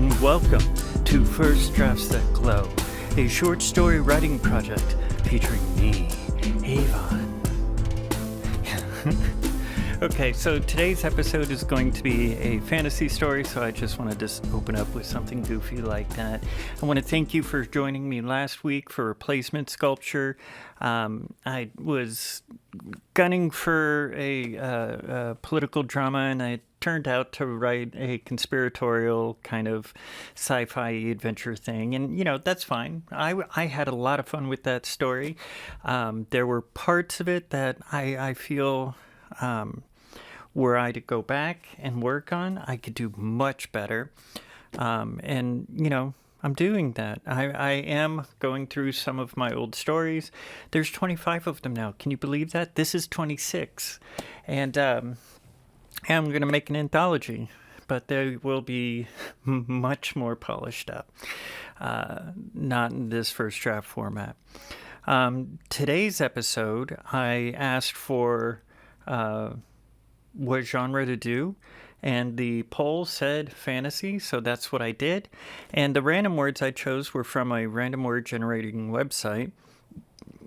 and welcome to First Drafts That Glow, a short story writing project featuring me, Avon. Okay, so today's episode is going to be a fantasy story, so I just want to just open up with something goofy like that. I want to thank you for joining me last week for Replacement Sculpture. I was gunning for a political drama, and I turned out to write a conspiratorial kind of sci-fi adventure thing, and that's fine. I had a lot of fun with that story. There were parts of it that I feel were I to go back and work on, I could do much better. And I'm doing that. I am going through some of my old stories. There's 25 of them now. Can you believe that? This is 26. And I'm going to make an anthology, but they will be much more polished up. Not in this first draft format. Today's episode, I asked for what genre to do, and the poll said fantasy, so that's what I did. And the random words I chose were from a random word generating website.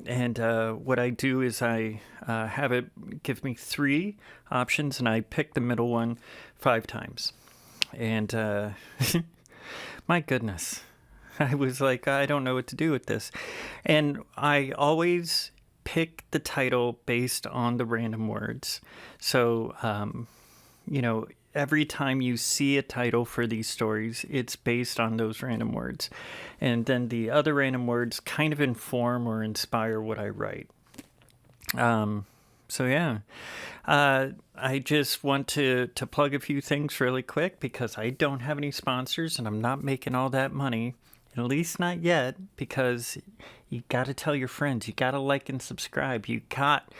And what I do is I have it give me 3 options, and I pick the middle one 5 times. And my goodness, I was like, I don't know what to do with this. And I always pick the title based on the random words. So, every time you see a title for these stories, it's based on those random words. And then the other random words kind of inform or inspire what I write. I just want to plug a few things really quick because I don't have any sponsors and I'm not making all that money. At least not yet, because you got to tell your friends. You got to like and subscribe. You got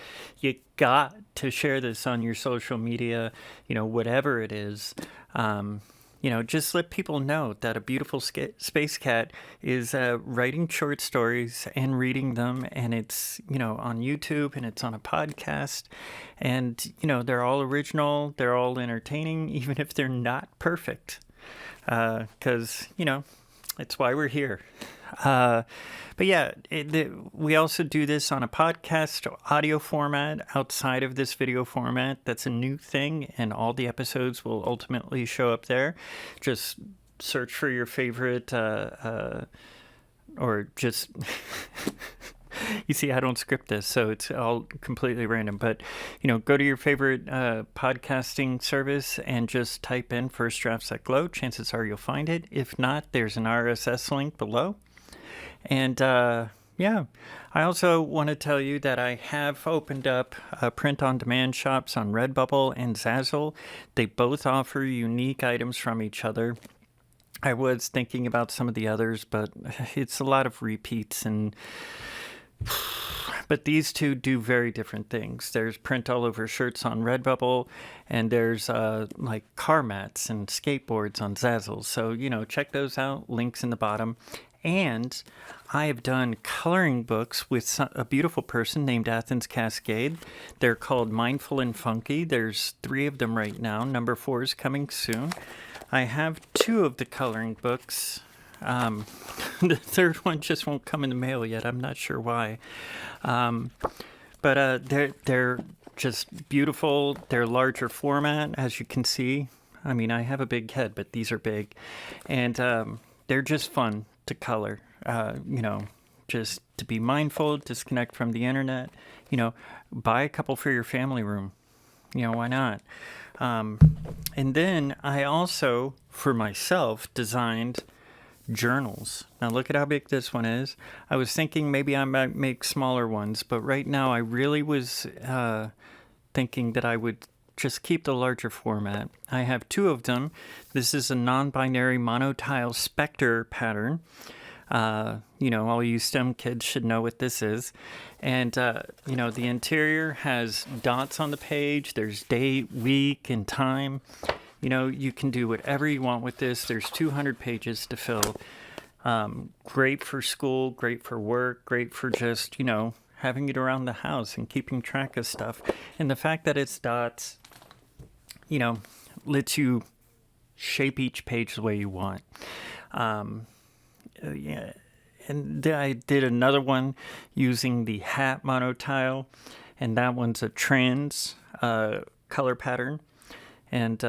to share this on your social media, whatever it is. Just let people know that a beautiful space cat is writing short stories and reading them, and it's, on YouTube, and it's on a podcast, and, they're all original, they're all entertaining, even if they're not perfect, because, it's why we're here. We also do this on a podcast audio format outside of this video format. That's a new thing, and all the episodes will ultimately show up there. Just search for your favorite, or just... You see, I don't script this, so it's all completely random. But, go to your favorite podcasting service and just type in First Drafts That Glow. Chances are you'll find it. If not, there's an RSS link below. And, I also want to tell you that I have opened up print-on-demand shops on Redbubble and Zazzle. They both offer unique items from each other. I was thinking about some of the others, but it's a lot of repeats and... But these two do very different things. There's print all over shirts on Redbubble, and there's like car mats and skateboards on Zazzle. So, check those out. Links in the bottom. And I have done coloring books with a beautiful person named Athens Cascade. They're called Mindful and Funky. There's 3 of them right now. Number 4 is coming soon. I have 2 of the coloring books. The third one just won't come in the mail yet. I'm not sure why. But they're just beautiful. They're larger format, as you can see. I mean, I have a big head, but these are big. And they're just fun to color. Just to be mindful, disconnect from the internet. Buy a couple for your family room. Why not? And then I also, for myself, designed journals. Now look at how big this one is. I was thinking maybe I might make smaller ones, but right now I really was thinking that I would just keep the larger format. I have 2 of them. This is a non-binary monotile specter pattern. All you STEM kids should know what this is. And, the interior has dots on the page. There's date, week, and time. You can do whatever you want with this. There's 200 pages to fill. Great for school, great for work, great for just, having it around the house and keeping track of stuff. And the fact that it's dots, lets you shape each page the way you want. Yeah. And I did another one using the hat monotile, and that one's a trans color pattern, and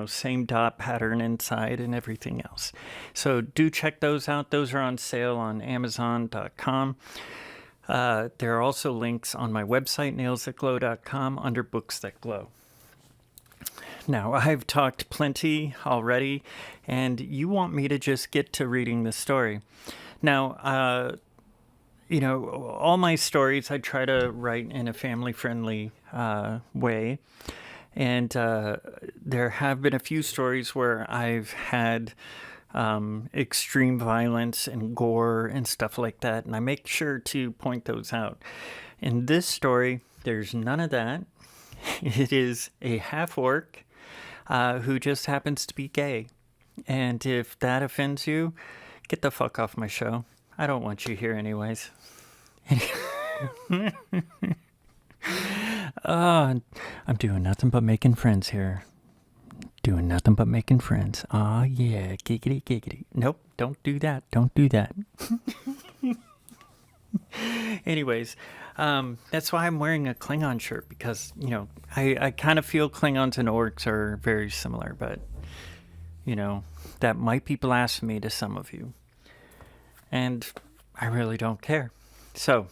same dot pattern inside and everything else. So do check those out. Those are on sale on Amazon.com. There are also links on my website, nailsthatglow.com, under Books That Glow. Now, I've talked plenty already, and you want me to just get to reading the story. Now, all my stories I try to write in a family-friendly way, and there have been a few stories where I've had extreme violence and gore and stuff like that, and I make sure to point those out. In this story, there's none of that. It is a half-orc who just happens to be gay. And if that offends you, get the fuck off my show. I don't want you here anyways. I'm doing nothing but making friends here. Doing nothing but making friends. Aw, yeah, giggity, giggity. Nope, don't do that. Don't do that. Anyways, that's why I'm wearing a Klingon shirt, because, I kind of feel Klingons and orcs are very similar, but, that might be blasphemy to some of you. And I really don't care. So,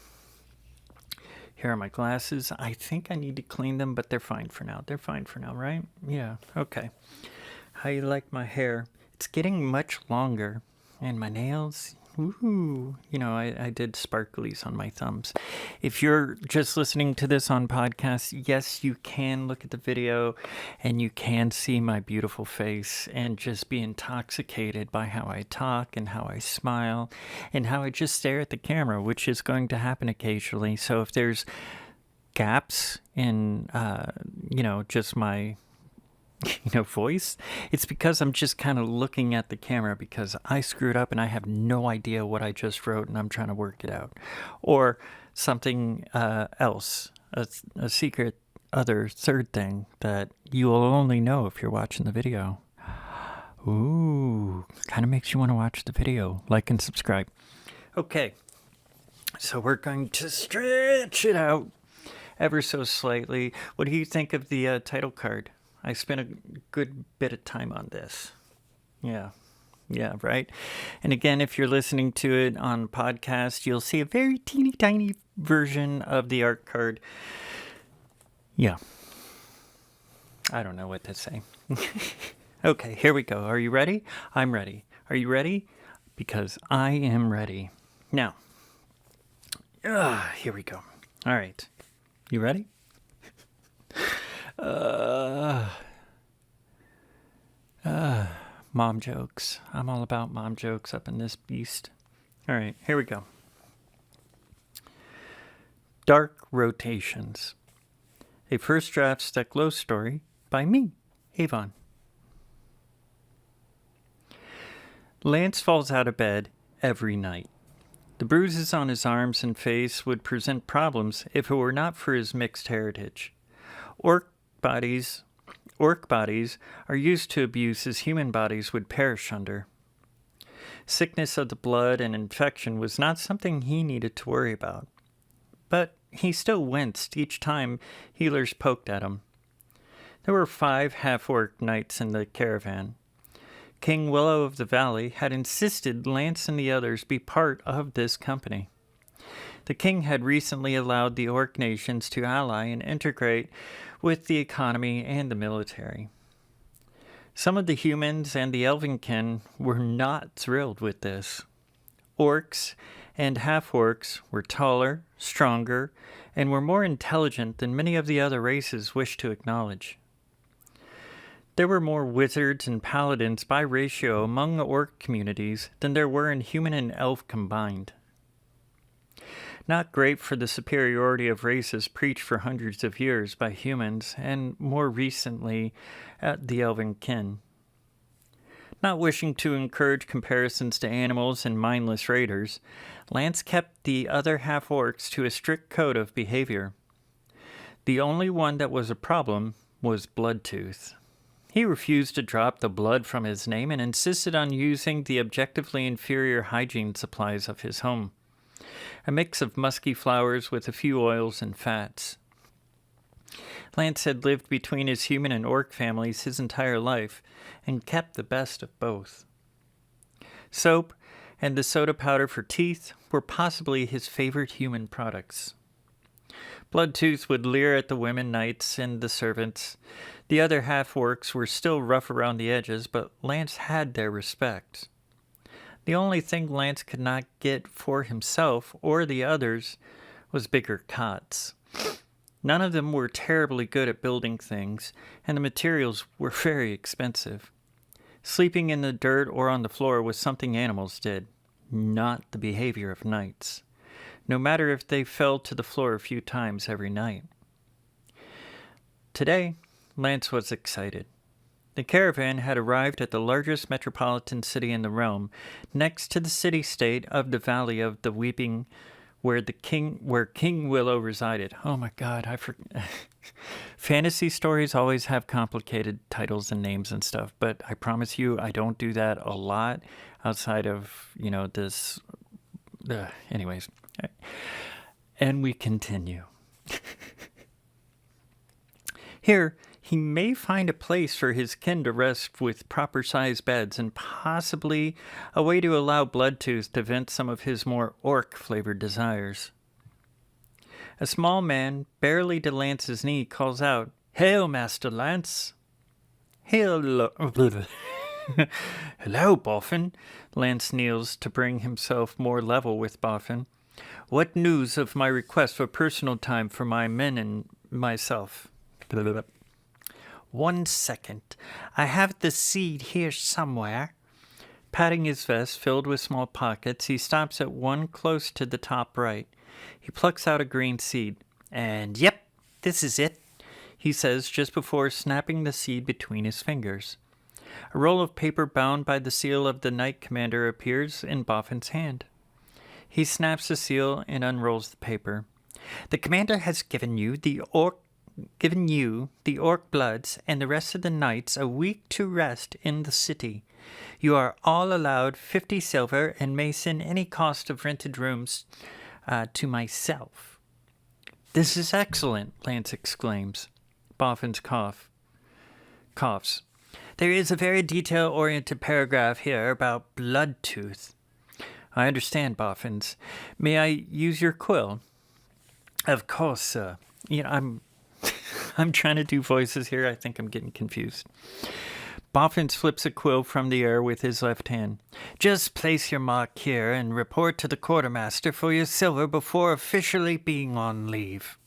here are my glasses. I think I need to clean them, but they're fine for now. They're fine for now, right? Yeah, okay. How you like my hair? It's getting much longer. And my nails, ooh, I did sparklies on my thumbs. If you're just listening to this on podcast, yes, you can look at the video and you can see my beautiful face and just be intoxicated by how I talk and how I smile and how I just stare at the camera, which is going to happen occasionally. So if there's gaps in, just my voice, it's because I'm just kind of looking at the camera because I screwed up and I have no idea what I just wrote and I'm trying to work it out. Or something else, a secret other third thing that you will only know if you're watching the video. Ooh, kind of makes you want to watch the video. Like and subscribe. Okay, so we're going to stretch it out ever so slightly. What do you think of the title card? I spent a good bit of time on this. Yeah, right? And again, if you're listening to it on podcast, you'll see a very teeny tiny version of the art card. Yeah. I don't know what to say. Okay, here we go. Are you ready? I'm ready. Are you ready? Because I am ready. Now, here we go. All right. You ready? Mom jokes. I'm all about mom jokes up in this beast. All right, here we go. Dark Rotations. A First Drafts That Glow story by me, Avon. Lance falls out of bed every night. The bruises on his arms and face would present problems if it were not for his mixed heritage. Orc bodies are used to abuse as human bodies would perish under. Sickness of the blood and infection was not something he needed to worry about. But he still winced each time healers poked at him. There were 5 half-orc knights in the caravan. King Willow of the Valley had insisted Lance and the others be part of this company. The king had recently allowed the orc nations to ally and integrate with the economy and the military. Some of the humans and the elvenkin were not thrilled with this. Orcs and half-orcs were taller, stronger, and were more intelligent than many of the other races wished to acknowledge. There were more wizards and paladins by ratio among the orc communities than there were in human and elf combined. Not great for the superiority of races preached for hundreds of years by humans and more recently the elven kin. Not wishing to encourage comparisons to animals and mindless raiders, Lance kept the other half-orcs to a strict code of behavior. The only one that was a problem was Bloodtooth. He refused to drop the blood from his name and insisted on using the objectively inferior hygiene supplies of his home, a mix of musky flowers with a few oils and fats. Lance had lived between his human and orc families his entire life and kept the best of both. Soap and the soda powder for teeth were possibly his favorite human products. Bloodtooth would leer at the women knights and the servants. The other half-orcs were still rough around the edges, but Lance had their respect. The only thing Lance could not get for himself or the others was bigger cots. None of them were terribly good at building things, and the materials were very expensive. Sleeping in the dirt or on the floor was something animals did, not the behavior of knights, no matter if they fell to the floor a few times every night. Today, Lance was excited. The caravan had arrived at the largest metropolitan city in the realm, next to the city-state of the Valley of the Weeping, where King Willow resided. Oh my God, I forgot. Fantasy stories always have complicated titles and names and stuff, but I promise you I don't do that a lot outside of, this. Anyways. And we continue. Here, he may find a place for his kin to rest with proper-sized beds and possibly a way to allow Bloodtooth to vent some of his more orc-flavored desires. A small man, barely to Lance's knee, calls out, "Hail, Master Lance!" "Hello, hello, Boffin." Lance kneels to bring himself more level with Boffin. "What news of my request for personal time for my men and myself?" "1 second. I have the seed here somewhere." Patting his vest filled with small pockets, he stops at one close to the top right. He plucks out a green seed. "And yep, this is it," he says just before snapping the seed between his fingers. A roll of paper bound by the seal of the Knight Commander appears in Boffin's hand. He snaps the seal and unrolls the paper. "The commander has given you the orc bloods and the rest of the knights a week to rest in the city. You are all allowed 50 silver and may send any cost of rented rooms to myself." "This is excellent," Lance exclaims. Boffin's coughs. "There is a very detail-oriented paragraph here about Bloodtooth." "I understand, Boffins. May I use your quill?" "Of course, sir." I'm trying to do voices here. I think I'm getting confused. Boffins flips a quill from the air with his left hand. "Just place your mark here and report to the quartermaster for your silver before officially being on leave."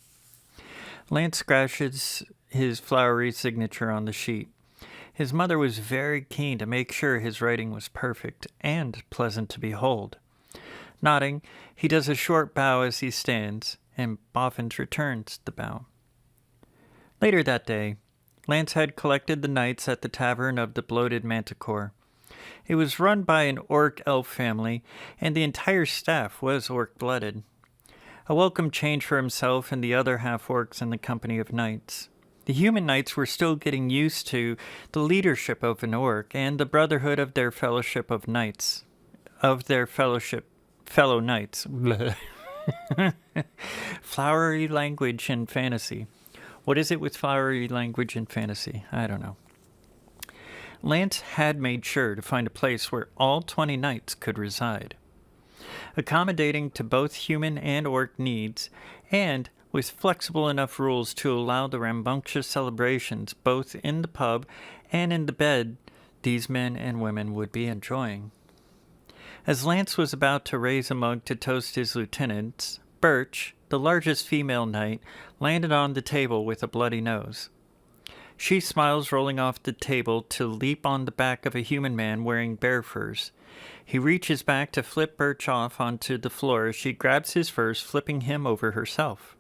Lance scratches his flowery signature on the sheet. His mother was very keen to make sure his writing was perfect and pleasant to behold. Nodding, he does a short bow as he stands, and Boffins returns the bow. Later that day, Lance had collected the knights at the Tavern of the Bloated Manticore. It was run by an orc-elf family, and the entire staff was orc-blooded. A welcome change for himself and the other half-orcs in the company of knights. The human knights were still getting used to the leadership of an orc and the brotherhood of their fellowship of knights. Fellow knights. Flowery language and fantasy. What is it with flowery language and fantasy? I don't know. Lance had made sure to find a place where all 20 knights could reside, accommodating to both human and orc needs, and with flexible enough rules to allow the rambunctious celebrations both in the pub and in the bed these men and women would be enjoying. As Lance was about to raise a mug to toast his lieutenants, Birch, the largest female knight, landed on the table with a bloody nose. She smiles, rolling off the table to leap on the back of a human man wearing bear furs. He reaches back to flip Birch off onto the floor as she grabs his furs, flipping him over herself.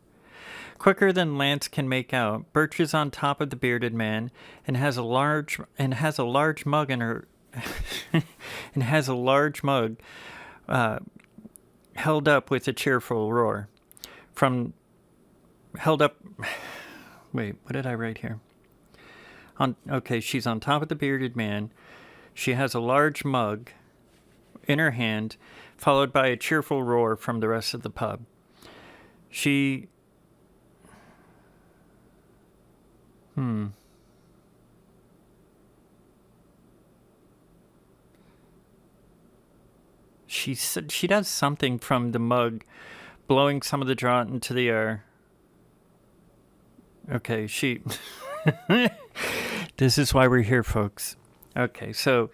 Quicker than Lance can make out, Birch is on top of the bearded man and has a large mug in her held up with a cheerful roar. Wait, what did I write here? She's on top of the bearded man. She has a large mug in her hand, followed by a cheerful roar from the rest of the pub. She She does something from the mug, blowing some of the draught into the air. Okay, this is why we're here, folks. Okay, so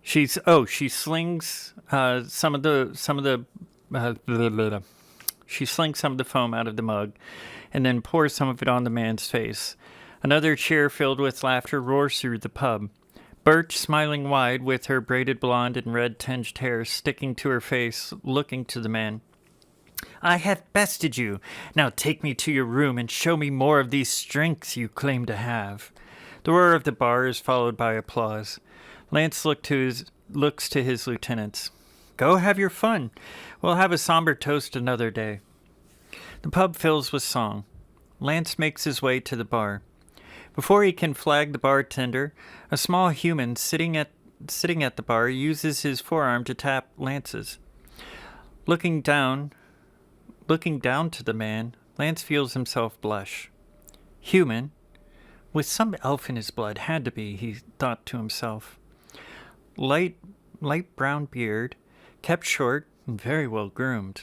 she slings some of the she slings some of the foam out of the mug and then pours some of it on the man's face. Another cheer filled with laughter roars through the pub. Birch, smiling wide with her braided blonde and red-tinged hair sticking to her face, looking to the man. I have bested you. Now take me to your room and show me more of these strengths you claim to have. The roar of the bar is followed by applause. Lance looks to his lieutenants. Go have your fun. We'll have a somber toast another day. The pub fills with song. Lance makes his way to the bar. Before he can flag the bartender, a small human sitting at the bar uses his forearm to tap Lance's. Looking down to the man, Lance feels himself blush. Human, with some elf in his blood, had to be, he thought to himself. Light brown beard, kept short and very well groomed.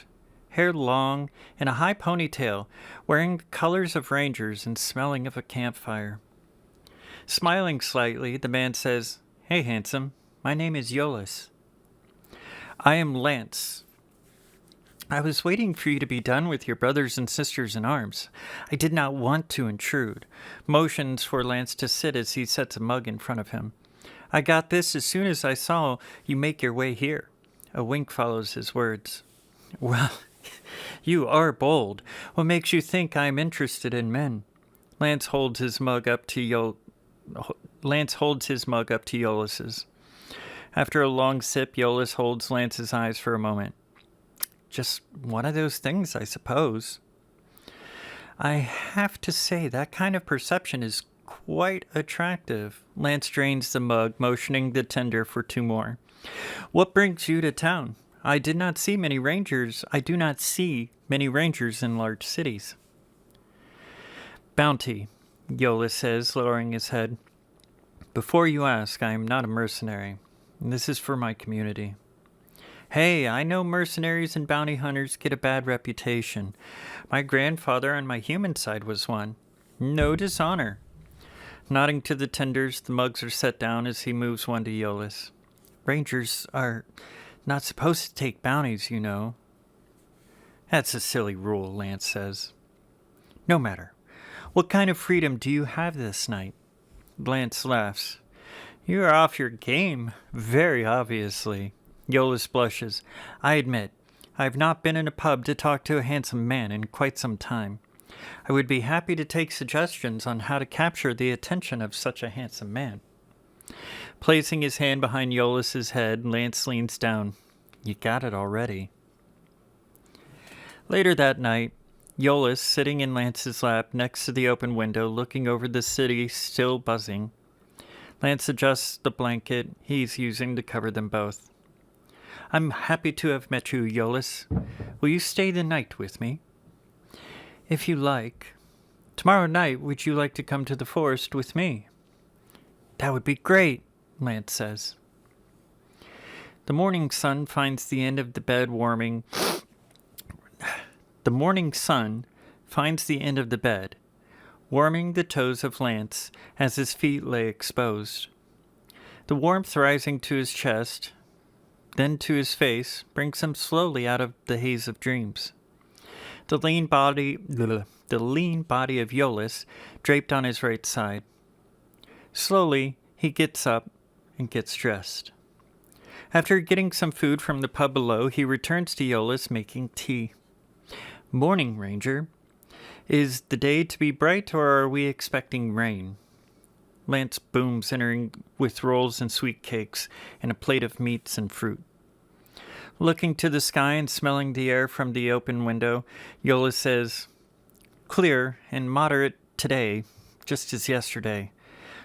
Hair long in a high ponytail, wearing the colors of rangers and smelling of a campfire. Smiling slightly, the man says, Hey, handsome, my name is Iolaus. I am Lance. I was waiting for you to be done with your brothers and sisters in arms. I did not want to intrude. Motions for Lance to sit as he sets a mug in front of him. I got this as soon as I saw you make your way here. A wink follows his words. Well, you are bold. What makes you think I am interested in men? Lance holds his mug up to Iolaus's. After a long sip, Iolaus holds Lance's eyes for a moment. Just one of those things, I suppose. I have to say, that kind of perception is quite attractive. Lance drains the mug, motioning the tender for two more. What brings you to town? I do not see many rangers in large cities. Bounty, Iolaus says, lowering his head. Before you ask, I am not a mercenary. This is for my community. Hey, I know mercenaries and bounty hunters get a bad reputation. My grandfather on my human side was one. No dishonor. Nodding to the tenders, the mugs are set down as he moves one to Iolaus. Rangers are not supposed to take bounties, you know. That's a silly rule, Lance says. No matter. What kind of freedom do you have this night? Lance laughs. You are off your game, very obviously. Iolaus blushes. I admit, I have not been in a pub to talk to a handsome man in quite some time. I would be happy to take suggestions on how to capture the attention of such a handsome man. Placing his hand behind Iolaus's head, Lance leans down. You got it already. Later that night, Iolaus, sitting in Lance's lap next to the open window, looking over the city still buzzing. Lance adjusts the blanket he's using to cover them both. I'm happy to have met you, Iolaus. Will you stay the night with me? If you like. Tomorrow night, would you like to come to the forest with me? That would be great, Lance says. The morning sun finds the end of the bed warming. The morning sun finds the end of the bed, warming the toes of Lance as his feet lay exposed. The warmth rising to his chest, then to his face, brings him slowly out of the haze of dreams. The lean body of Iolaus draped on his right side. Slowly, he gets up and gets dressed. After getting some food from the pub below, he returns to Iolaus making tea. Morning, Ranger. Is the day to be bright, or are we expecting rain? Lance booms, entering with rolls and sweet cakes and a plate of meats and fruit. Looking to the sky and smelling the air from the open window, Iolaus says, Clear and moderate today, just as yesterday.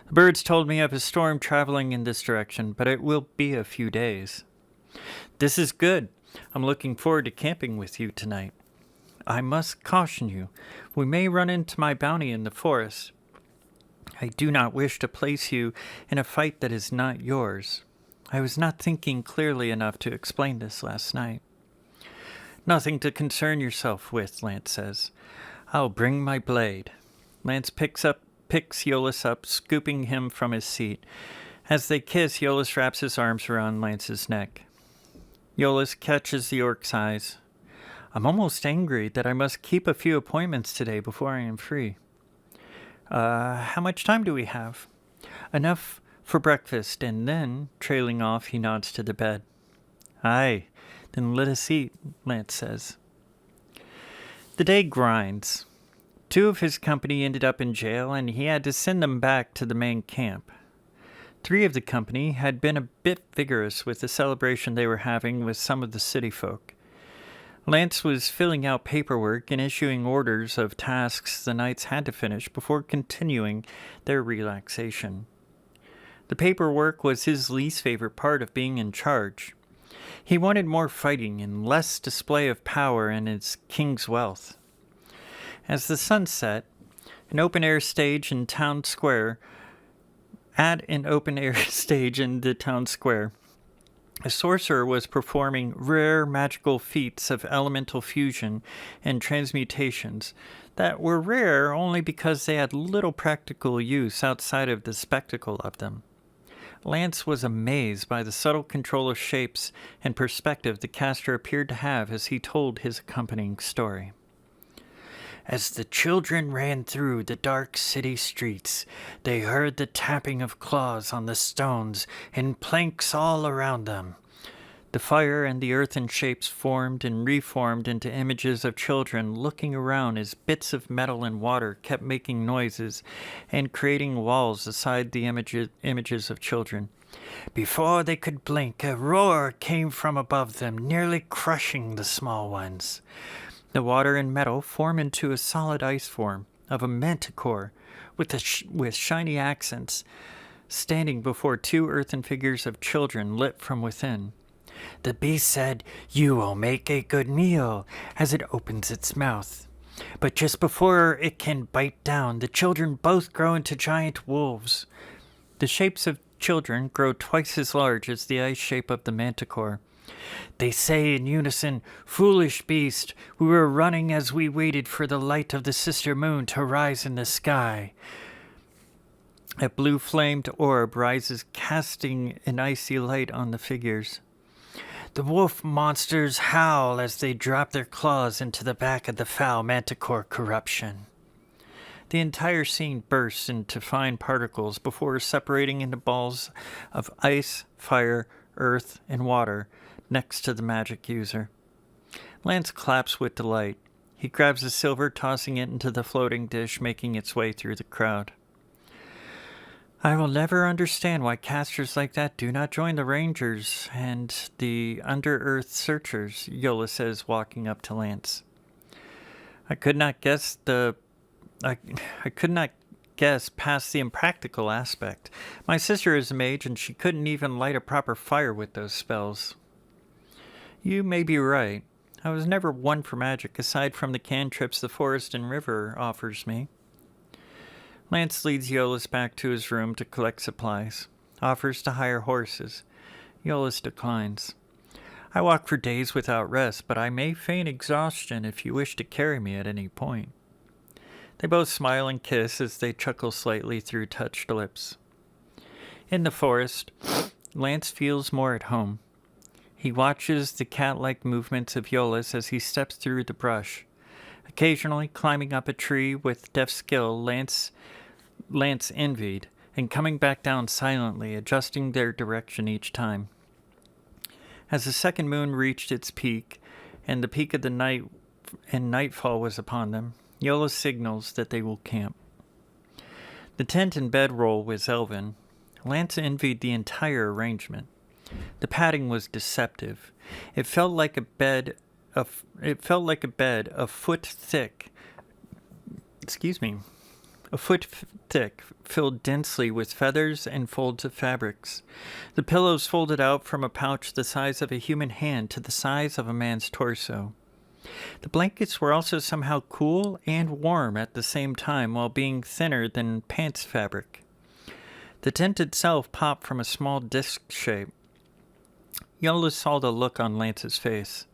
The birds told me of a storm traveling in this direction, but it will be a few days. This is good. I'm looking forward to camping with you tonight. I must caution you, we may run into my bounty in the forest. I do not wish to place you in a fight that is not yours. I was not thinking clearly enough to explain this last night. Nothing to concern yourself with, Lance says. I'll bring my blade. Lance picks Iolaus up, scooping him from his seat. As they kiss, Iolaus wraps his arms around Lance's neck. Iolaus catches the orc's eyes. I'm almost angry that I must keep a few appointments today before I am free. How much time do we have? Enough for breakfast, and then, trailing off, he nods to the bed. Aye, then let us eat, Lance says. The day grinds. 2 of his company ended up in jail, and he had to send them back to the main camp. 3 of the company had been a bit vigorous with the celebration they were having with some of the city folk. Lance was filling out paperwork and issuing orders of tasks the knights had to finish before continuing their relaxation. The paperwork was his least favorite part of being in charge. He wanted more fighting and less display of power and his king's wealth. As the sun set, an open-air stage in town square, a sorcerer was performing rare magical feats of elemental fusion and transmutations that were rare only because they had little practical use outside of the spectacle of them. Lance was amazed by the subtle control of shapes and perspective the caster appeared to have as he told his accompanying story. As the children ran through the dark city streets, they heard the tapping of claws on the stones and planks all around them. The fire and the earthen shapes formed and reformed into images of children looking around as bits of metal and water kept making noises and creating walls aside the images of children. Before they could blink, a roar came from above them, nearly crushing the small ones. The water and metal form into a solid ice form of a manticore with shiny accents, standing before 2 earthen figures of children lit from within. The beast said, "You will make a good meal," as it opens its mouth. But just before it can bite down, the children both grow into giant wolves. The shapes of children grow twice as large as the ice shape of the manticore. They say in unison, "Foolish beast, we were running as we waited for the light of the sister moon to rise in the sky." A blue-flamed orb rises, casting an icy light on the figures. The wolf monsters howl as they drop their claws into the back of the foul manticore corruption. The entire scene bursts into fine particles before separating into balls of ice, fire, earth, and water next to the magic user. Lance claps with delight. He grabs the silver, tossing it into the floating dish, making its way through the crowd. I will never understand why casters like that do not join the Rangers and the Under-Earth Searchers, Iolaus says, walking up to Lance. I could not guess past the impractical aspect. My sister is a mage, and she couldn't even light a proper fire with those spells. You may be right. I was never one for magic, aside from the cantrips the forest and river offers me. Lance leads Iolaus back to his room to collect supplies, offers to hire horses. Iolaus declines. I walk for days without rest, but I may feign exhaustion if you wish to carry me at any point. They both smile and kiss as they chuckle slightly through touched lips. In the forest, Lance feels more at home. He watches the cat-like movements of Iolaus as he steps through the brush. Occasionally climbing up a tree with deft skill, Lance envied, and coming back down silently, adjusting their direction each time. As the second moon reached its peak, and the peak of the night and nightfall was upon them, Iolaus signals that they will camp. The tent and bedroll was elven. Lance envied the entire arrangement. The padding was deceptive. It felt like a bed a foot thick. a foot thick, filled densely with feathers and folds of fabrics. The pillows folded out from a pouch the size of a human hand to the size of a man's torso. The blankets were also somehow cool and warm at the same time while being thinner than pants fabric. The tent itself popped from a small disc shape. Yola saw the look on Lance's face.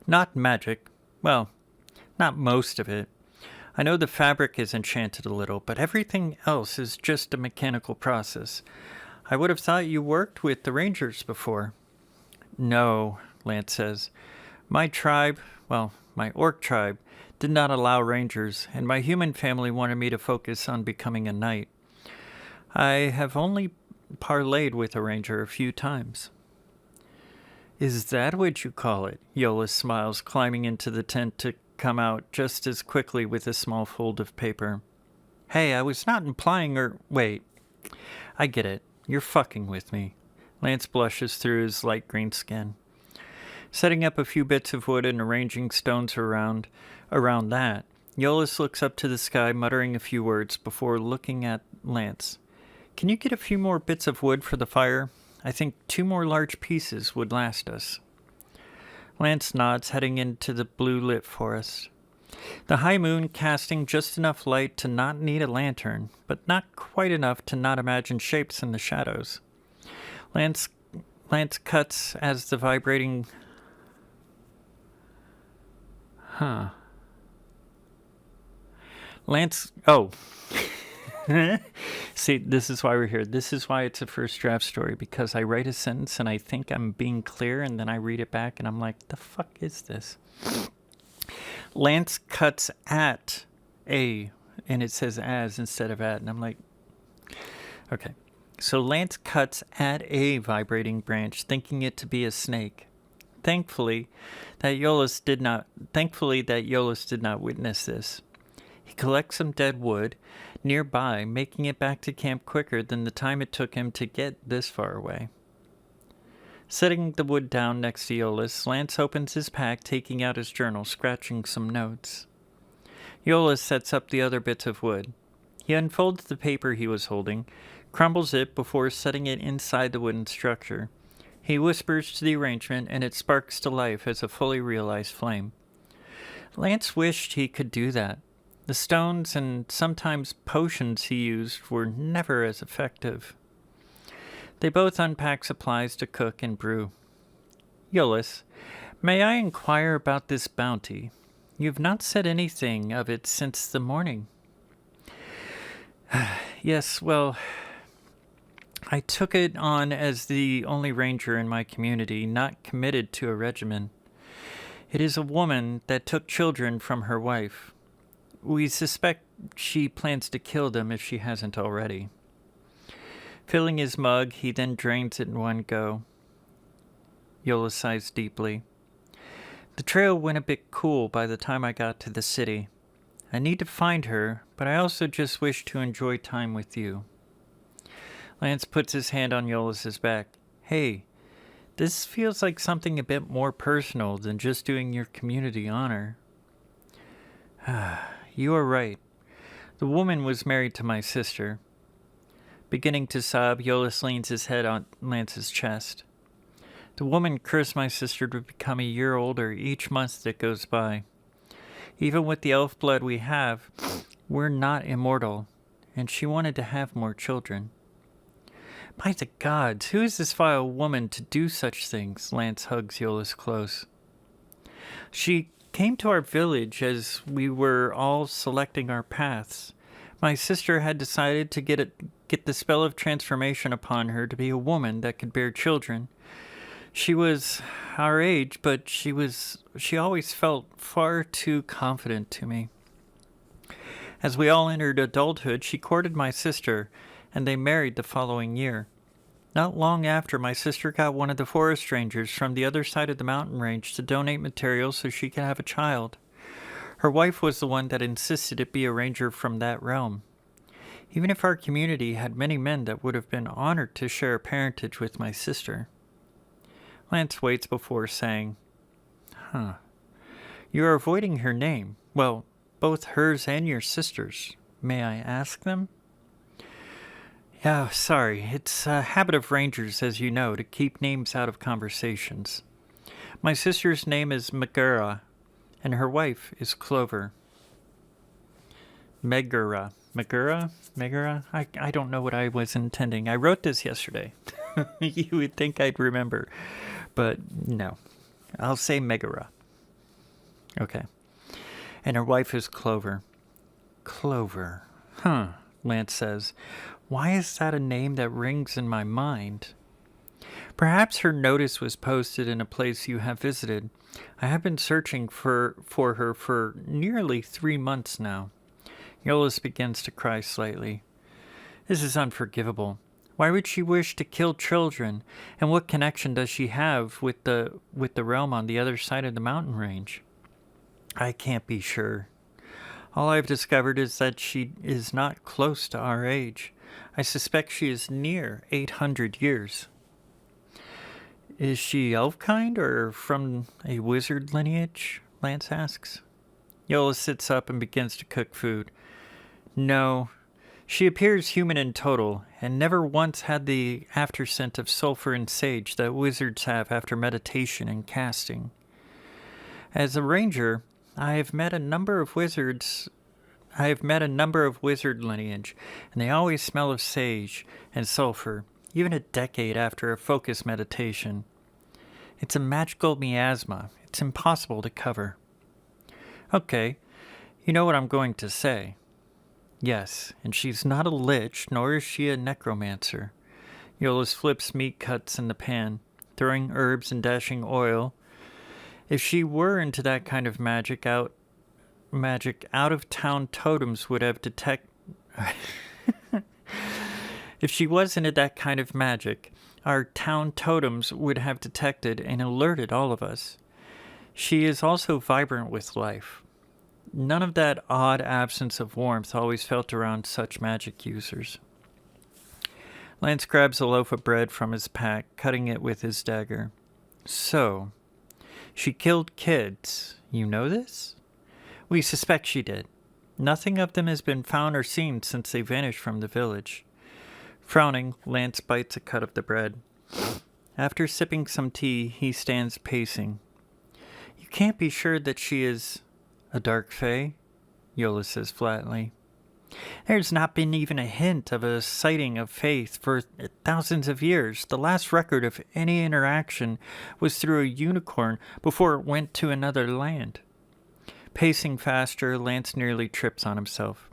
Not magic. Well, not most of it. I know the fabric is enchanted a little, but everything else is just a mechanical process. I would have thought you worked with the Rangers before. No, Lance says. My tribe, my orc tribe, did not allow Rangers, and my human family wanted me to focus on becoming a knight. I have only parlayed with a ranger a few times. Is that what you call it? Yola smiles, climbing into the tent to come out just as quickly with a small fold of paper. Hey, I was not implying Wait. I get it. You're fucking with me. Lance blushes through his light green skin. Setting up a few bits of wood and arranging stones around that, Yolis looks up to the sky, muttering a few words before looking at Lance. Can you get a few more bits of wood for the fire? I think 2 more large pieces would last us. Lance nods, heading into the blue-lit forest. The high moon casting just enough light to not need a lantern, but not quite enough to not imagine shapes in the shadows. Lance cuts as the vibrating... See, this is why we're here. This is why it's a first draft story, because I write a sentence and I think I'm being clear, and then I read it back and I'm like, the fuck is this? Lance cuts at a, and it says as instead of at, and I'm like, okay. So Lance cuts at a vibrating branch, thinking it to be a snake. Thankfully, that Yolis did not witness this. He collects some dead wood nearby, making it back to camp quicker than the time it took him to get this far away. Setting the wood down next to Yolis, Lance opens his pack, taking out his journal, scratching some notes. Yolis sets up the other bits of wood. He unfolds the paper he was holding, crumbles it before setting it inside the wooden structure. He whispers to the arrangement, and it sparks to life as a fully realized flame. Lance wished he could do that. The stones and sometimes potions he used were never as effective. They both unpack supplies to cook and brew. Yolis, may I inquire about this bounty? You've not said anything of it since the morning. Yes, well, I took it on as the only ranger in my community not committed to a regimen. It is a woman that took children from her wife. We suspect she plans to kill them if she hasn't already. Filling his mug, he then drains it in one go. Yola sighs deeply. The trail went a bit cool by the time I got to the city. I need to find her, but I also just wish to enjoy time with you. Lance puts his hand on Yolis' back. Hey, this feels like something a bit more personal than just doing your community honor. You are right. The woman was married to my sister. Beginning to sob, Yolis leans his head on Lance's chest. The woman cursed my sister to become a year older each month that goes by. Even with the elf blood we have, we're not immortal, and she wanted to have more children. By the gods, who is this vile woman to do such things? Lance hugs Yolis close. She came to our village as we were all selecting our paths. My sister had decided to get the spell of transformation upon her to be a woman that could bear children. She was our age, but she always felt far too confident to me. As we all entered adulthood, she courted my sister, and they married the following year. Not long after, my sister got one of the forest rangers from the other side of the mountain range to donate materials so she could have a child. Her wife was the one that insisted it be a ranger from that realm. Even if our community had many men that would have been honored to share a parentage with my sister. Lance waits before saying, You are avoiding her name. Well, both hers and your sister's. May I ask them? Yeah, sorry. It's a habit of rangers, as you know, to keep names out of conversations. My sister's name is Megara, and her wife is Clover. Megara. Megara? Megara? I don't know what I was intending. I wrote this yesterday. You would think I'd remember, but no. I'll say Megara. Okay. And her wife is Clover. Clover. Huh, Lance says. Why is that a name that rings in my mind? Perhaps her notice was posted in a place you have visited. I have been searching for her for nearly 3 months now. Yolis begins to cry slightly. This is unforgivable. Why would she wish to kill children? And what connection does she have with the realm on the other side of the mountain range? I can't be sure. All I've discovered is that she is not close to our age. I suspect she is near 800 years. Is she elf-kind or from a wizard lineage? Lance asks. Yola sits up and begins to cook food. No, she appears human in total, and never once had the afterscent of sulfur and sage that wizards have after meditation and casting. As a ranger, I have met a number of wizard lineage, and they always smell of sage and sulfur, even a decade after a focused meditation. It's a magical miasma. It's impossible to cover. Okay, you know what I'm going to say. Yes, and she's not a lich, nor is she a necromancer. Yolis flips meat cuts in the pan, throwing herbs and dashing oil. If she were into that kind of magic, out-of-town totems would have If she was into that kind of magic, our town totems would have detected and alerted all of us. She is also vibrant with life. None of that odd absence of warmth always felt around such magic users. Lance grabs a loaf of bread from his pack, cutting it with his dagger. So, she killed kids. You know this? We suspect she did. Nothing of them has been found or seen since they vanished from the village. Frowning, Lance bites a cut of the bread. After sipping some tea, he stands pacing. You can't be sure that she is a dark fae? Yola says flatly. There's not been even a hint of a sighting of faith for thousands of years. The last record of any interaction was through a unicorn before it went to another land. Pacing faster, Lance nearly trips on himself.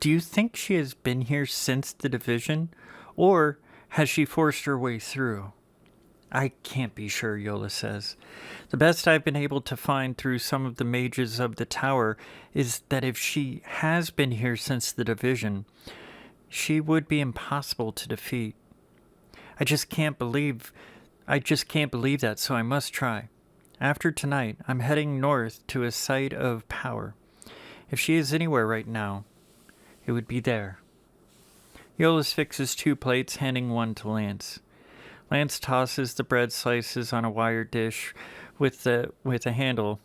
Do you think she has been here since the division, or has she forced her way through? I can't be sure, Yola says. The best I've been able to find through some of the mages of the tower is that if she has been here since the division, she would be impossible to defeat. I just can't believe that, so I must try. After tonight, I'm heading north to a site of power. If she is anywhere right now, it would be there. Yolas fixes 2 plates, handing one to Lance. Lance tosses the bread slices on a wire dish with a handle,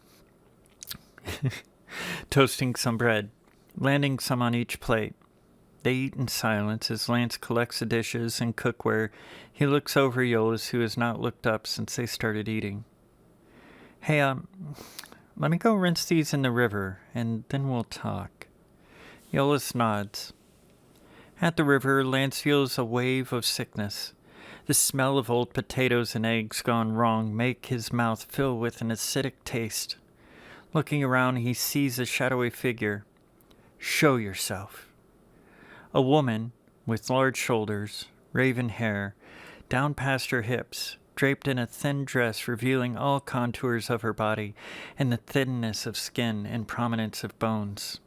toasting some bread, landing some on each plate. They eat in silence as Lance collects the dishes and cookware. He looks over Yolas, who has not looked up since they started eating. Hey, let me go rinse these in the river, and then we'll talk. Yolas nods. At the river, Lance feels a wave of sickness. The smell of old potatoes and eggs gone wrong make his mouth fill with an acidic taste. Looking around, he sees a shadowy figure. Show yourself. A woman with large shoulders, raven hair, down past her hips, draped in a thin dress revealing all contours of her body and the thinness of skin and prominence of bones.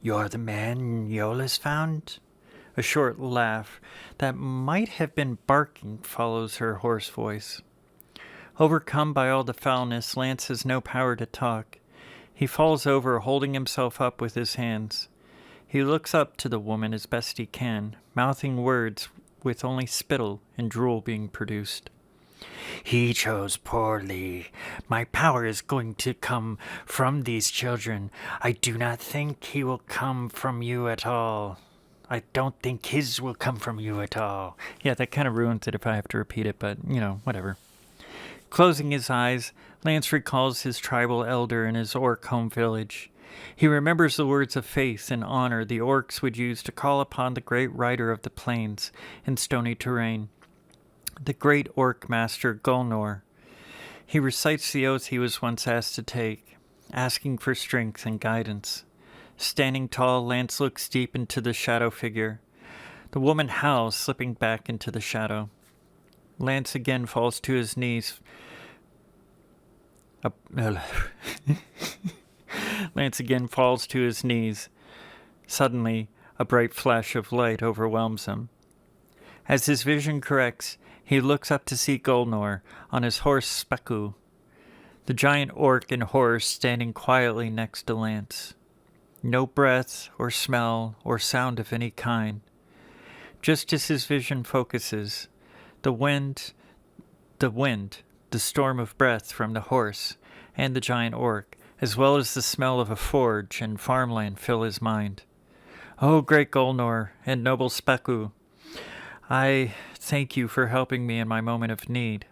You're the man Yolas found? A short laugh that might have been barking follows her hoarse voice. Overcome by all the foulness, Lance has no power to talk. He falls over, holding himself up with his hands. He looks up to the woman as best he can, mouthing words with only spittle and drool being produced. He chose poorly. My power is going to come from these children. I do not think he will come from you at all. I don't think his will come from you at all. Yeah, that kind of ruins it if I have to repeat it, but, whatever. Closing his eyes, Lance recalls his tribal elder in his orc home village. He remembers the words of faith and honor the orcs would use to call upon the great rider of the plains and stony terrain, the great orc master Gulnor. He recites the oath he was once asked to take, asking for strength and guidance. Standing tall, Lance looks deep into the shadow figure. The woman howls, slipping back into the shadow. Lance again falls to his knees. Lance again falls to his knees. Suddenly, a bright flash of light overwhelms him. As his vision corrects, he looks up to see Gulnor on his horse Speku, the giant orc in horse standing quietly next to Lance. No breath or smell or sound of any kind. Just as his vision focuses, the wind, the storm of breath from the horse and the giant orc, as well as the smell of a forge and farmland fill his mind. Oh, great Gulnor and noble Speku, I thank you for helping me in my moment of need.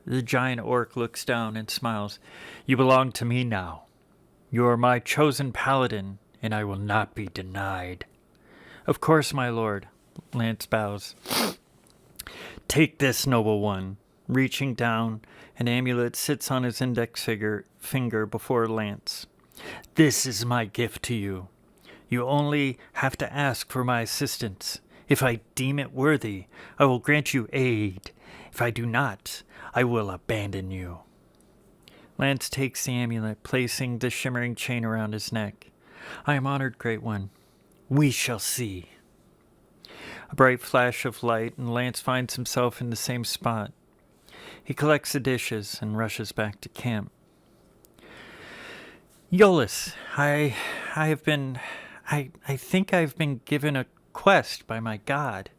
The giant orc looks down and smiles. You belong to me now. You are my chosen paladin, and I will not be denied. Of course, my lord, Lance bows. Take this, noble one. Reaching down, an amulet sits on his index finger before Lance. This is my gift to you. You only have to ask for my assistance. If I deem it worthy, I will grant you aid. If I do not, I will abandon you. Lance takes the amulet, placing the shimmering chain around his neck. I am honored, great one. We shall see. A bright flash of light, and Lance finds himself in the same spot. He collects the dishes and rushes back to camp. Iolaus, I think I've been given a quest by my god,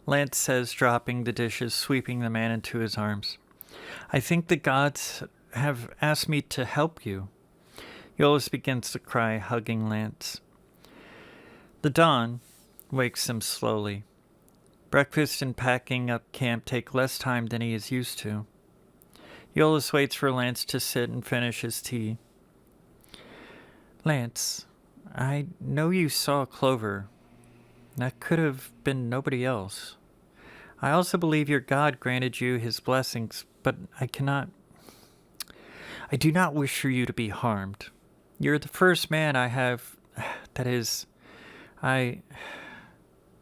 Lance says, dropping the dishes, sweeping the man into his arms. I think the gods have asked me to help you. Iolaus begins to cry, hugging Lance. The dawn wakes him slowly. Breakfast and packing up camp take less time than he is used to. Iolaus waits for Lance to sit and finish his tea. Lance, I know you saw Clover. That could have been nobody else. I also believe your God granted you his blessings, but I do not wish for you to be harmed. You're the first man I have,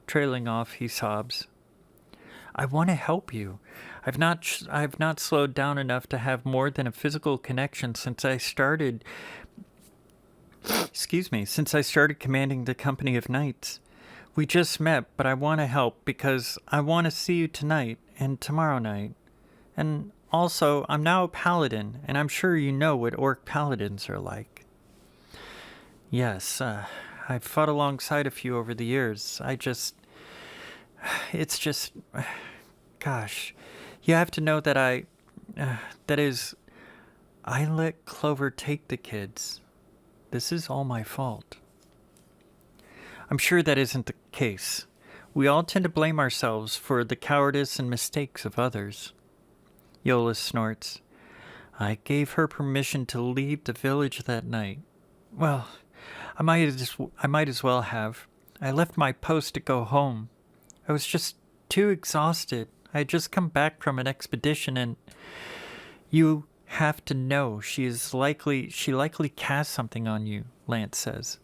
trailing off, he sobs. I want to help you. I've not slowed down enough to have more than a physical connection since I started commanding the company of knights. We just met, but I want to help because I want to see you tonight and tomorrow night. And also, I'm now a paladin, and I'm sure you know what orc paladins are like. Yes, I've fought alongside a few over the years. Gosh, you have to know that I let Clover take the kids. This is all my fault. I'm sure that isn't the case. We all tend to blame ourselves for the cowardice and mistakes of others. Iolaus snorts. I gave her permission to leave the village that night. Well, I might as well have. I left my post to go home. I was just too exhausted. I had just come back from an expedition, and you have to know she likely cast something on you, Lance says.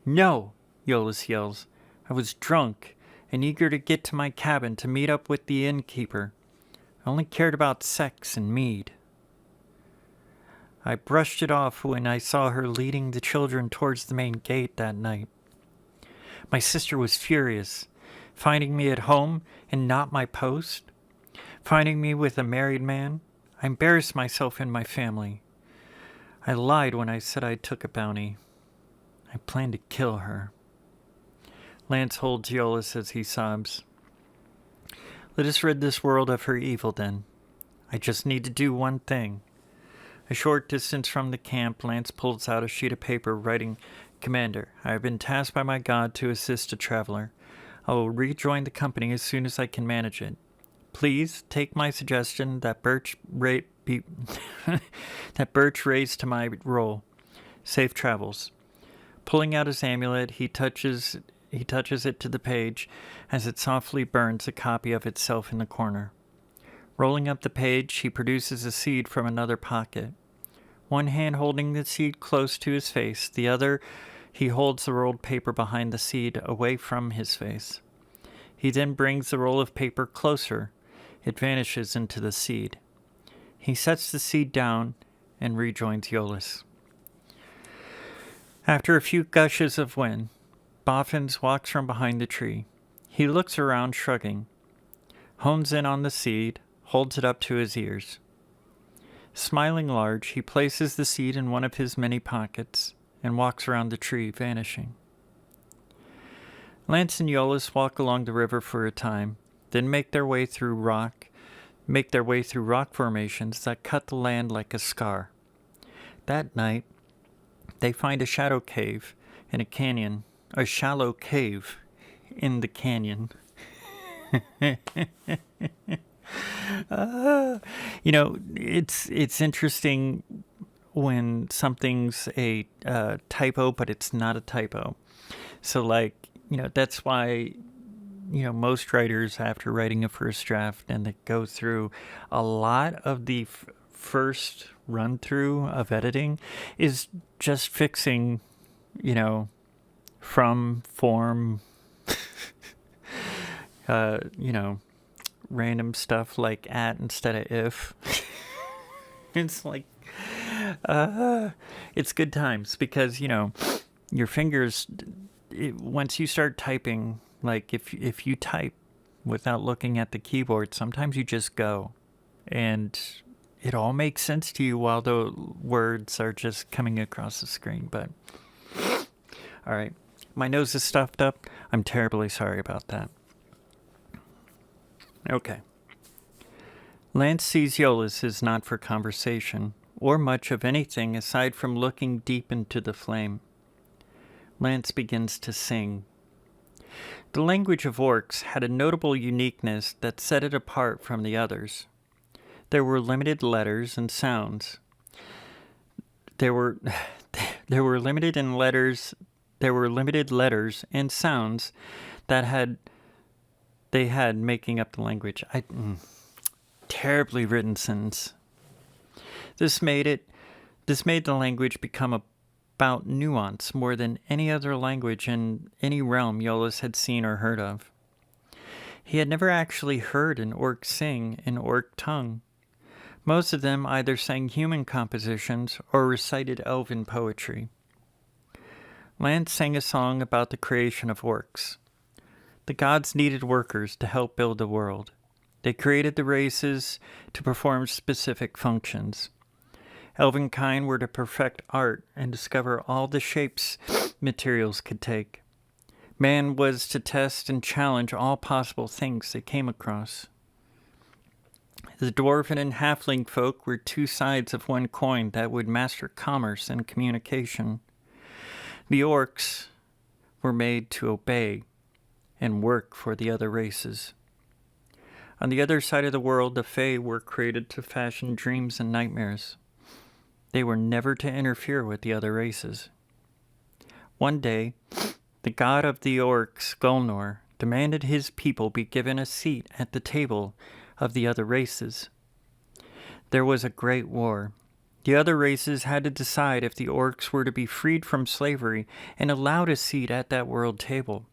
No, Iolaus yells. I was drunk and eager to get to my cabin to meet up with the innkeeper. I only cared about sex and mead. I brushed it off when I saw her leading the children towards the main gate that night. My sister was furious, finding me at home and not my post, finding me with a married man. I embarrassed myself and my family. I lied when I said I took a bounty. I planned to kill her. Lance holds Iolaus as he sobs. Let us rid this world of her evil, then. I just need to do one thing. A short distance from the camp, Lance pulls out a sheet of paper, writing, Commander, I have been tasked by my god to assist a traveler. I will rejoin the company as soon as I can manage it. Please take my suggestion that Birch raised to my role. Safe travels. Pulling out his amulet, he touches it to the page as it softly burns a copy of itself in the corner. Rolling up the page, he produces a seed from another pocket. One hand holding the seed close to his face, the other he holds the rolled paper behind the seed away from his face. He then brings the roll of paper closer. It vanishes into the seed. He sets the seed down and rejoins Iolaus. After a few gushes of wind, Boffins walks from behind the tree. He looks around, shrugging, hones in on the seed, holds it up to his ears. Smiling large, he places the seed in one of his many pockets and walks around the tree, vanishing. Lance and Iolaus walk along the river for a time, then make their way through rock formations that cut the land like a scar. That night, they find a shallow cave in the canyon. It's interesting when something's a typo, but it's not a typo. So, that's why, most writers, after writing a first draft, and they go through a lot of the first run-through of editing is just fixing, from, form, random stuff like at instead of if. It's like, it's good times because, your fingers, once you start typing, like if you type without looking at the keyboard, sometimes you just go and it all makes sense to you while the words are just coming across the screen. But, all right, my nose is stuffed up. I'm terribly sorry about that. Okay. Lance sees Iolaus is not for conversation, or much of anything aside from looking deep into the flame. Lance begins to sing. The language of orcs had a notable uniqueness that set it apart from the others. There were limited letters and sounds. There were limited letters and sounds that they had making up the language. Terribly written sentence. This made the language become about nuance more than any other language in any realm Iolaus had seen or heard of. He had never actually heard an orc sing in orc tongue. Most of them either sang human compositions or recited elven poetry. Lance sang a song about the creation of orcs. The gods needed workers to help build the world. They created the races to perform specific functions. Elvenkind were to perfect art and discover all the shapes materials could take. Man was to test and challenge all possible things they came across. The dwarven and halfling folk were two sides of one coin that would master commerce and communication. The orcs were made to obey and work for the other races. On the other side of the world, the Fae were created to fashion dreams and nightmares. They were never to interfere with the other races. One day, the god of the orcs, Gulnor, demanded his people be given a seat at the table of the other races. There was a great war. The other races had to decide if the orcs were to be freed from slavery and allowed a seat at that world table.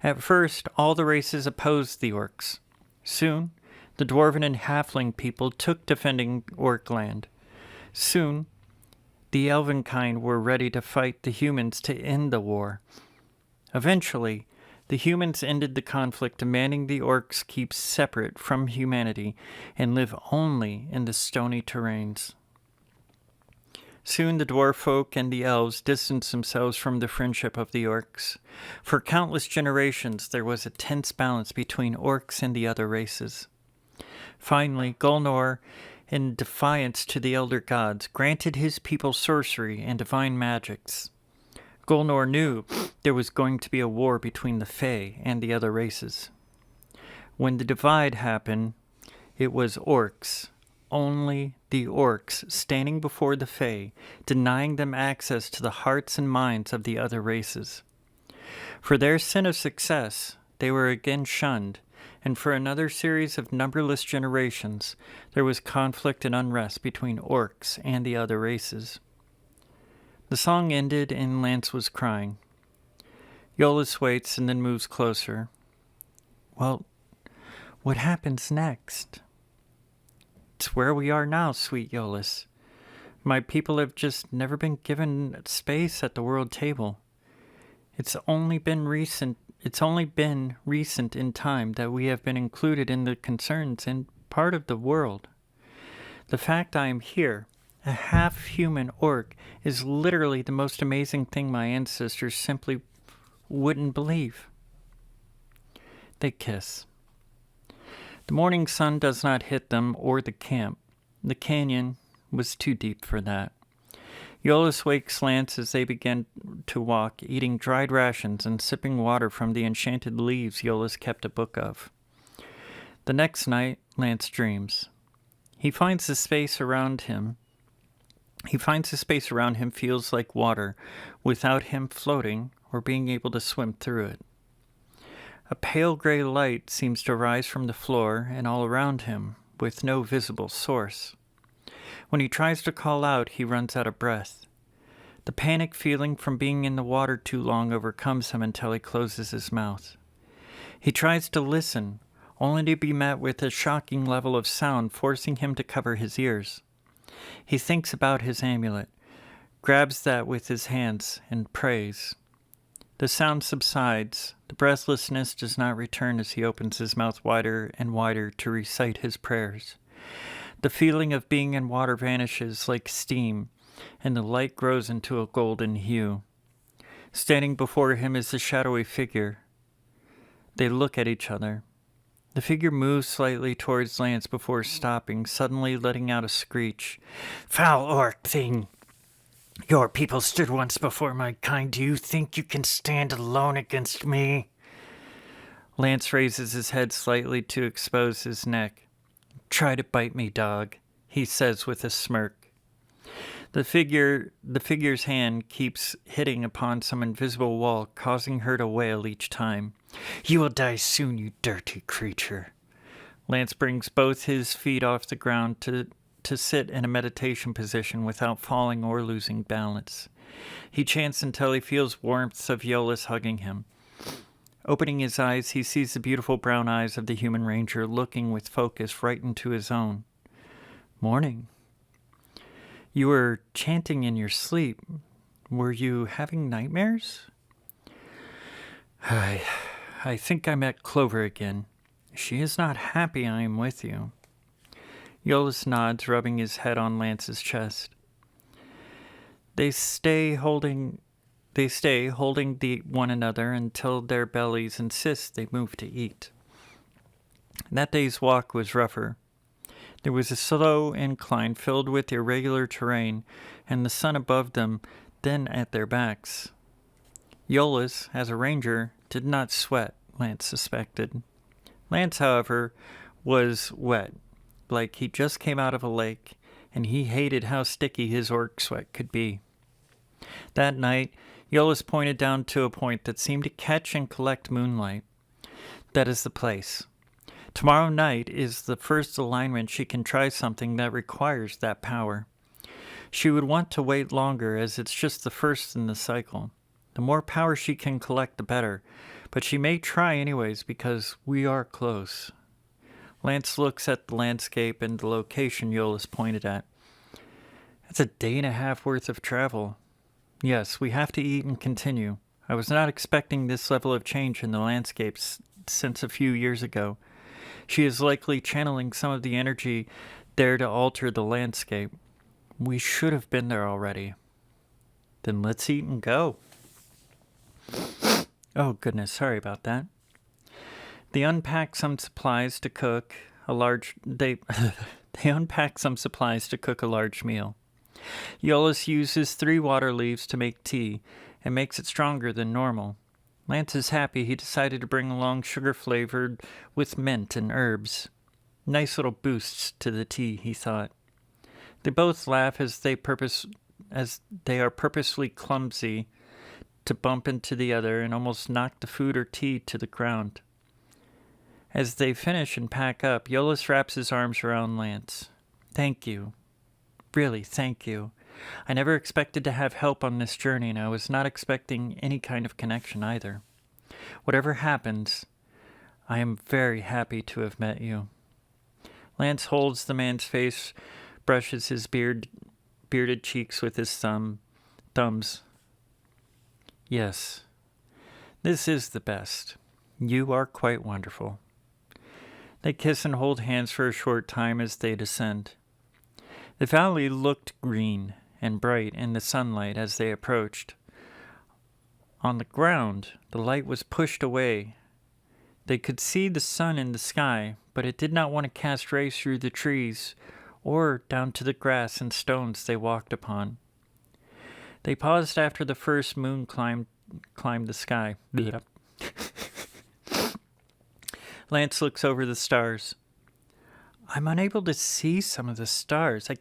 At first, all the races opposed the orcs. Soon, the dwarven and halfling people took defending orc land. Soon, the elvenkind were ready to fight the humans to end the war. Eventually, the humans ended the conflict, demanding the orcs keep separate from humanity and live only in the stony terrains. Soon the dwarf folk and the elves distanced themselves from the friendship of the orcs. For countless generations, there was a tense balance between orcs and the other races. Finally, Gulnor, in defiance to the elder gods, granted his people sorcery and divine magics. Gulnor knew there was going to be a war between the Fae and the other races. When the divide happened, it was orcs, only the orcs, standing before the Fae, denying them access to the hearts and minds of the other races. For their sin of success, they were again shunned, and for another series of numberless generations, there was conflict and unrest between orcs and the other races. The song ended and Lance was crying. Iolaus waits and then moves closer. Well, what happens next? It's where we are now, sweet Iolaus. My people have just never been given space at the world table. It's only been recent in time that we have been included in the concerns and part of the world. The fact I am here, a half-human orc, is literally the most amazing thing my ancestors simply wouldn't believe. They kiss. The morning sun does not hit them or the camp. The canyon was too deep for that. Iolaus wakes Lance as they begin to walk, eating dried rations and sipping water from the enchanted leaves Iolaus kept a book of. The next night, Lance dreams. He finds the space around him feels like water, without him floating or being able to swim through it. A pale gray light seems to rise from the floor and all around him, with no visible source. When he tries to call out, he runs out of breath. The panic feeling from being in the water too long overcomes him until he closes his mouth. He tries to listen, only to be met with a shocking level of sound, forcing him to cover his ears. He thinks about his amulet, grabs that with his hands, and prays. The sound subsides. The breathlessness does not return as he opens his mouth wider and wider to recite his prayers. The feeling of being in water vanishes like steam, and the light grows into a golden hue. Standing before him is a shadowy figure. They look at each other. The figure moves slightly towards Lance before stopping, suddenly letting out a screech. "Foul orc thing! Your people stood once before my kind. Do you think you can stand alone against me?" Lance raises his head slightly to expose his neck. "Try to bite me, dog," he says with a smirk. The figure's hand keeps hitting upon some invisible wall, causing her to wail each time. "You will die soon, you dirty creature." Lance brings both his feet off the ground to sit in a meditation position without falling or losing balance. He chants until he feels warmth of Iolaus hugging him. Opening his eyes, he sees the beautiful brown eyes of the human ranger looking with focus right into his own. "Morning. You were chanting in your sleep. Were you having nightmares?" I think I met Clover again. She is not happy I am with you." Iolaus nods, rubbing his head on Lance's chest. They stay holding one another until their bellies insist they move to eat. That day's walk was rougher. There was a slow incline filled with irregular terrain, and the sun above them, then at their backs. Iolaus, as a ranger, did not sweat, Lance suspected. Lance, however, was wet, like he just came out of a lake, and he hated how sticky his orc sweat could be. That night, Iolaus pointed down to a point that seemed to catch and collect moonlight. "That is the place. Tomorrow night is the first alignment she can try something that requires that power. She would want to wait longer, as it's just the first in the cycle. The more power she can collect, the better, but she may try anyways because we are close." Lance looks at the landscape and the location Iolaus pointed at. "It's a day and a half worth of travel. Yes, we have to eat and continue. I was not expecting this level of change in the landscapes since a few years ago. She is likely channeling some of the energy there to alter the landscape. We should have been there already." "Then let's eat and go." Oh, goodness, sorry about that. They unpack some supplies to cook, they unpack some supplies to cook a large meal. Iolaus uses 3 water leaves to make tea and makes it stronger than normal. Lance is happy he decided to bring along sugar flavored with mint and herbs. Nice little boosts to the tea, he thought. They both laugh as they are purposely clumsy to bump into the other and almost knock the food or tea to the ground. As they finish and pack up, Iolaus wraps his arms around Lance. Thank you. Really, thank you. I never expected to have help on this journey, and I was not expecting any kind of connection either. Whatever happens, I am very happy to have met you. Lance holds the man's face, brushes his bearded cheeks with his thumbs. Yes, this is the best. You are quite wonderful. They kiss and hold hands for a short time as they descend. The valley looked green and bright in the sunlight as they approached. On the ground, the light was pushed away. They could see the sun in the sky, but it did not want to cast rays through the trees or down to the grass and stones they walked upon. They paused after the first moon climbed the sky. Lance looks over the stars. I'm unable to see some of the stars. I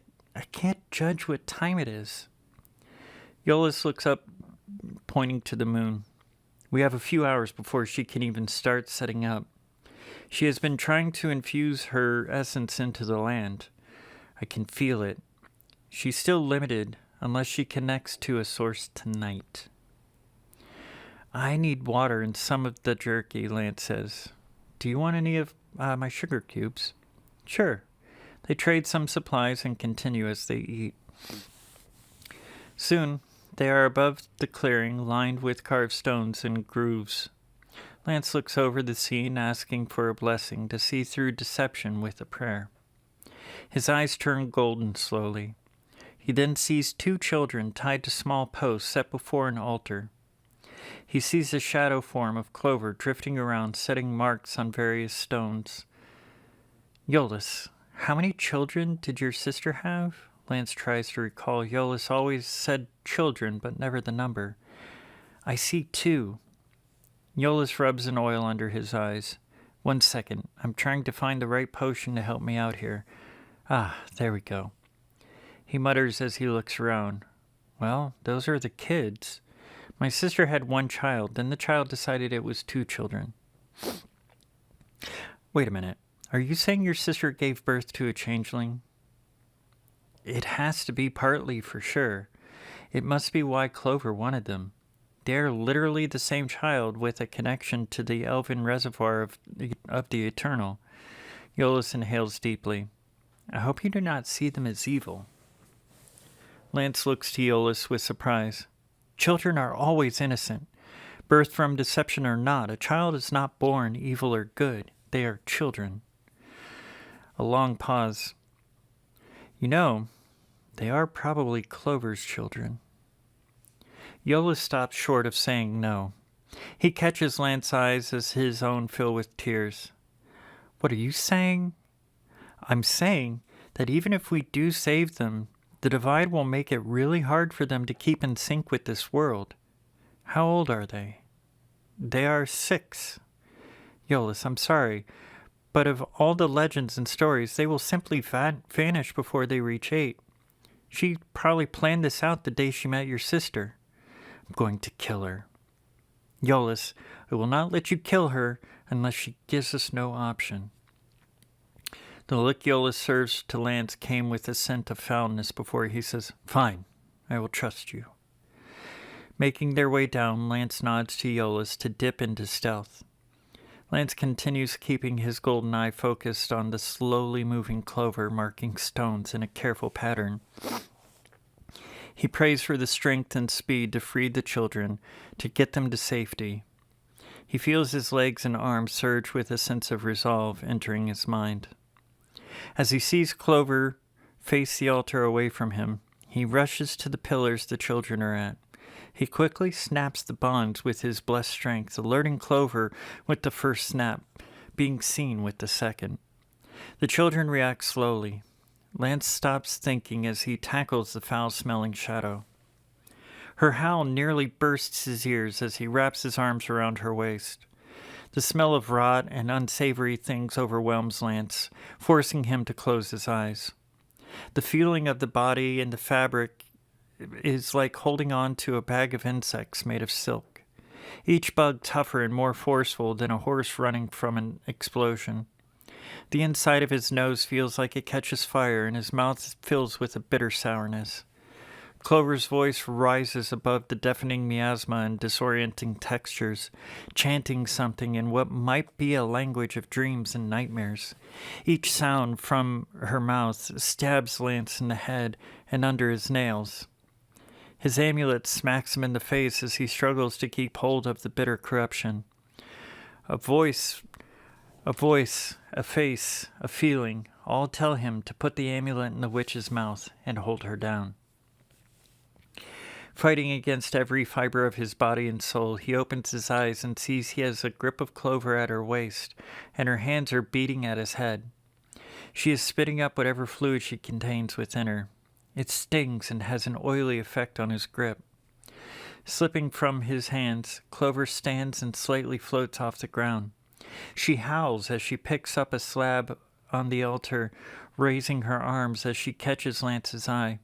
can't judge what time it is. Iolaus looks up, pointing to the moon. We have a few hours before she can even start setting up. She has been trying to infuse her essence into the land. I can feel it. She's still limited unless she connects to a source tonight. I need water and some of the jerky, Lance says. Do you want any of my sugar cubes? Sure. They trade some supplies and continue as they eat. Soon, they are above the clearing, lined with carved stones and grooves. Lance looks over the scene, asking for a blessing to see through deception with a prayer. His eyes turn golden slowly. He then sees 2 children tied to small posts set before an altar. He sees a shadow form of Clover drifting around, setting marks on various stones. Iolaus, how many children did your sister have? Lance tries to recall. Iolaus always said children, but never the number. I see 2. Iolaus rubs an oil under his eyes. 1 second. I'm trying to find the right potion to help me out here. Ah, there we go. He mutters as he looks around. Well, those are the kids. My sister had 1 child, then the child decided it was 2 children. Wait a minute. Are you saying your sister gave birth to a changeling? It has to be partly for sure. It must be why Clover wanted them. They are literally the same child with a connection to the elven reservoir of the eternal. Iolaus inhales deeply. I hope you do not see them as evil. Lance looks to Iolaus with surprise. Children are always innocent. Birth from deception or not, a child is not born evil or good. They are children. A long pause. You know, they are probably Clover's children. Iolaus stops short of saying no. He catches Lance's eyes as his own fill with tears. What are you saying? I'm saying that even if we do save them, the divide will make it really hard for them to keep in sync with this world. How old are they? They are 6. Iolaus, I'm sorry, but of all the legends and stories, they will simply vanish before they reach 8. She probably planned this out the day she met your sister. I'm going to kill her. Iolaus, I will not let you kill her unless she gives us no option. The look Iolaus serves to Lance came with a scent of foulness before he says, Fine, I will trust you. Making their way down, Lance nods to Iolaus to dip into stealth. Lance continues keeping his golden eye focused on the slowly moving Clover, marking stones in a careful pattern. He prays for the strength and speed to free the children, to get them to safety. He feels his legs and arms surge with a sense of resolve entering his mind. As he sees Clover face the altar away from him, he rushes to the pillars the children are at. He quickly snaps the bonds with his blessed strength, alerting Clover with the first snap, being seen with the second. The children react slowly. Lance stops thinking as he tackles the foul-smelling shadow. Her howl nearly bursts his ears as he wraps his arms around her waist. The smell of rot and unsavory things overwhelms Lance, forcing him to close his eyes. The feeling of the body and the fabric is like holding on to a bag of insects made of silk, each bug tougher and more forceful than a horse running from an explosion. The inside of his nose feels like it catches fire, and his mouth fills with a bitter sourness. Clover's voice rises above the deafening miasma and disorienting textures, chanting something in what might be a language of dreams and nightmares. Each sound from her mouth stabs Lance in the head and under his nails. His amulet smacks him in the face as he struggles to keep hold of the bitter corruption. A voice, a face, a feeling, all tell him to put the amulet in the witch's mouth and hold her down. Fighting against every fiber of his body and soul, he opens his eyes and sees he has a grip of Clover at her waist, and her hands are beating at his head. She is spitting up whatever fluid she contains within her. It stings and has an oily effect on his grip. Slipping from his hands, Clover stands and slightly floats off the ground. She howls as she picks up a slab on the altar, raising her arms as she catches Lance's eye.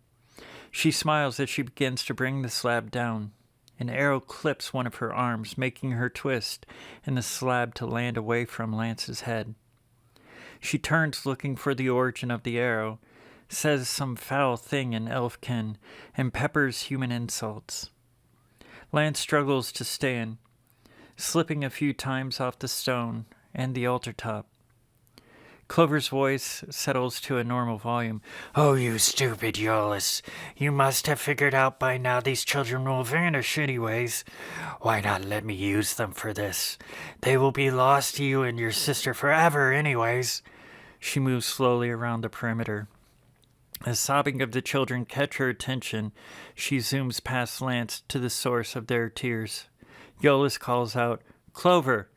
She smiles as she begins to bring the slab down. An arrow clips one of her arms, making her twist, and the slab to land away from Lance's head. She turns looking for the origin of the arrow, says some foul thing in Elfkin, and peppers human insults. Lance struggles to stand, slipping a few times off the stone and the altar top. Clover's voice settles to a normal volume. "Oh, you stupid Iolaus. You must have figured out by now these children will vanish anyways. Why not let me use them for this? They will be lost to you and your sister forever anyways." She moves slowly around the perimeter. As sobbing of the children catch her attention, she zooms past Lance to the source of their tears. Iolaus calls out, "Clover,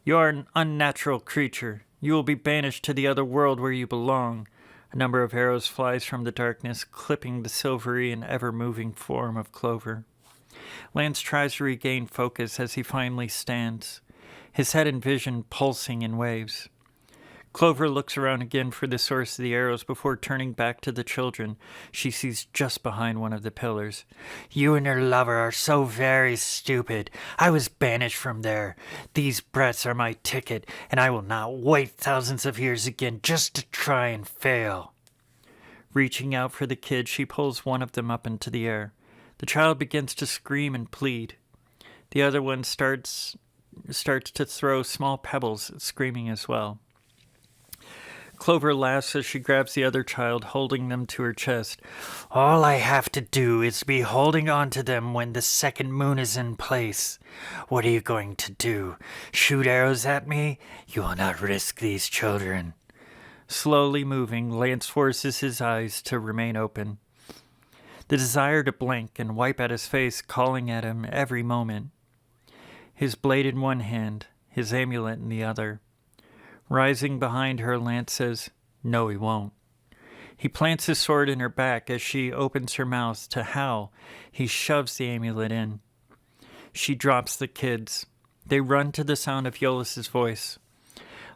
you are an unnatural creature. You will be banished to the other world where you belong." A number of arrows flies from the darkness, clipping the silvery and ever-moving form of Clover. Lance tries to regain focus as he finally stands, his head and vision pulsing in waves. Clover looks around again for the source of the arrows before turning back to the children. She sees just behind one of the pillars. "You and your lover are so very stupid. I was banished from there. These breaths are my ticket, and I will not wait thousands of years again just to try and fail." Reaching out for the kid, she pulls one of them up into the air. The child begins to scream and plead. The other one starts to throw small pebbles, screaming as well. Clover laughs as she grabs the other child, holding them to her chest. "All I have to do is be holding on to them when the second moon is in place. What are you going to do? Shoot arrows at me? You will not risk these children." Slowly moving, Lance forces his eyes to remain open. The desire to blink and wipe at his face calling at him every moment. His blade in one hand, his amulet in the other. Rising behind her, Lance says, "No, he won't." He plants his sword in her back as she opens her mouth to howl. He shoves the amulet in. She drops the kids. They run to the sound of Iolaus's voice.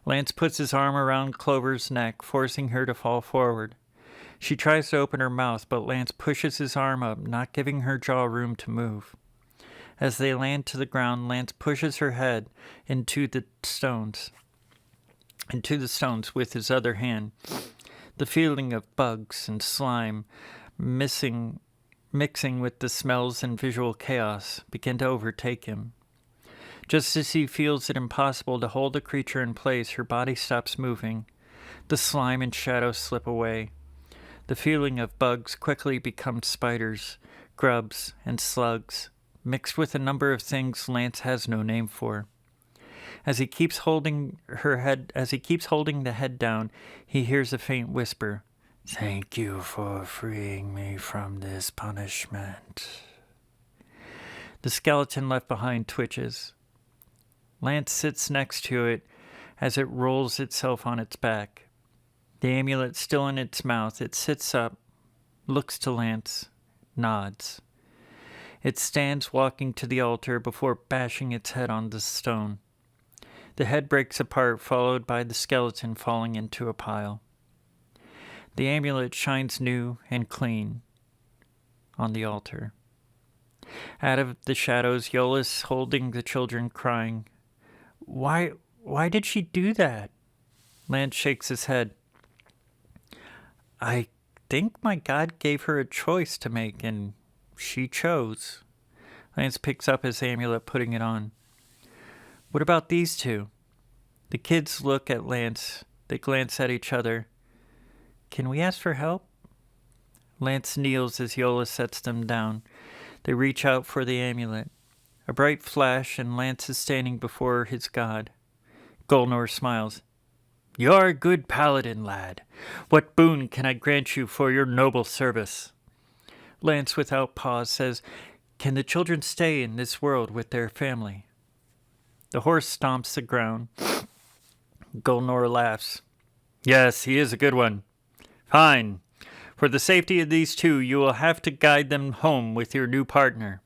Lance puts his arm around Clover's neck, forcing her to fall forward. She tries to open her mouth, but Lance pushes his arm up, not giving her jaw room to move. As they land to the ground, Lance pushes her head into the stones with his other hand. The feeling of bugs and slime mixing with the smells and visual chaos begin to overtake him. Just as he feels it impossible to hold the creature in place, her body stops moving. The slime and shadows slip away. The feeling of bugs quickly becomes spiders, grubs, and slugs, mixed with a number of things Lance has no name for. As he keeps holding the head down, he hears a faint whisper. "Thank you for freeing me from this punishment." The skeleton left behind twitches. Lance sits next to it as it rolls itself on its back. The amulet still in its mouth, it sits up, looks to Lance, nods. It stands walking to the altar before bashing its head on the stone. The head breaks apart, followed by the skeleton falling into a pile. The amulet shines new and clean on the altar. Out of the shadows, Iola's holding the children, crying. Why did she do that? Lance shakes his head. I think my God gave her a choice to make, and she chose. Lance picks up his amulet, putting it on. What about these two? The kids look at Lance. They glance at each other. Can we ask for help? Lance kneels as Iola sets them down. They reach out for the amulet. A bright flash, and Lance is standing before his god. Golnor smiles. You're a good paladin, lad. What boon can I grant you for your noble service? Lance, without pause, says, Can the children stay in this world with their family? The horse stomps the ground. Golnor laughs. Yes, he is a good one. Fine. For the safety of these two, you will have to guide them home with your new partner.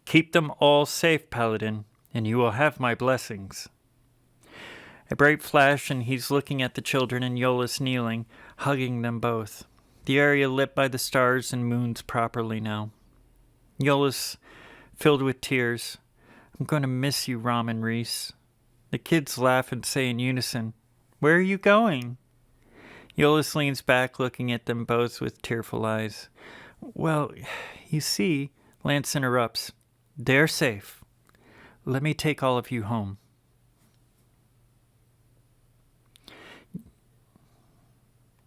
Keep them all safe, Paladin, and you will have my blessings. A bright flash, and he's looking at the children, and Iola's kneeling, hugging them both. The area lit by the stars and moons properly now. Iola's filled with tears. I'm going to miss you, Rom and Reese. The kids laugh and say in unison, Where are you going? Iola's leans back, looking at them both with tearful eyes. Well, you see, Lance interrupts. They're safe. Let me take all of you home.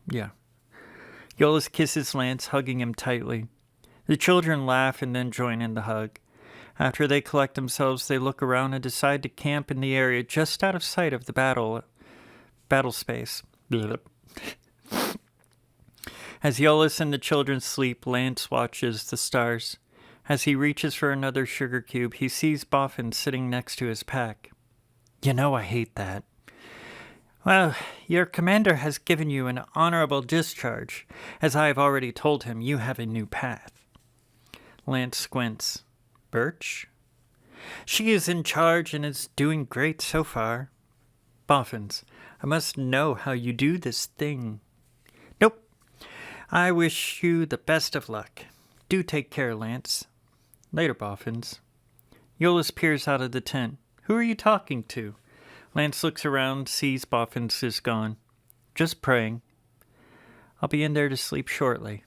Yeah. Iola's kisses Lance, hugging him tightly. The children laugh and then join in the hug. After they collect themselves, they look around and decide to camp in the area just out of sight of the battle space. As Iola's and the children sleep, Lance watches the stars. As he reaches for another sugar cube, he sees Boffin sitting next to his pack. You know I hate that. Well, your commander has given you an honorable discharge. As I have already told him, you have a new path. Lance squints. Birch? She is in charge and is doing great so far. Boffins, I must know how you do this thing. Nope. I wish you the best of luck. Do take care, Lance. Later, Boffins. Iola's peers out of the tent. Who are you talking to? Lance looks around, sees Boffins is gone. Just praying. I'll be in there to sleep shortly.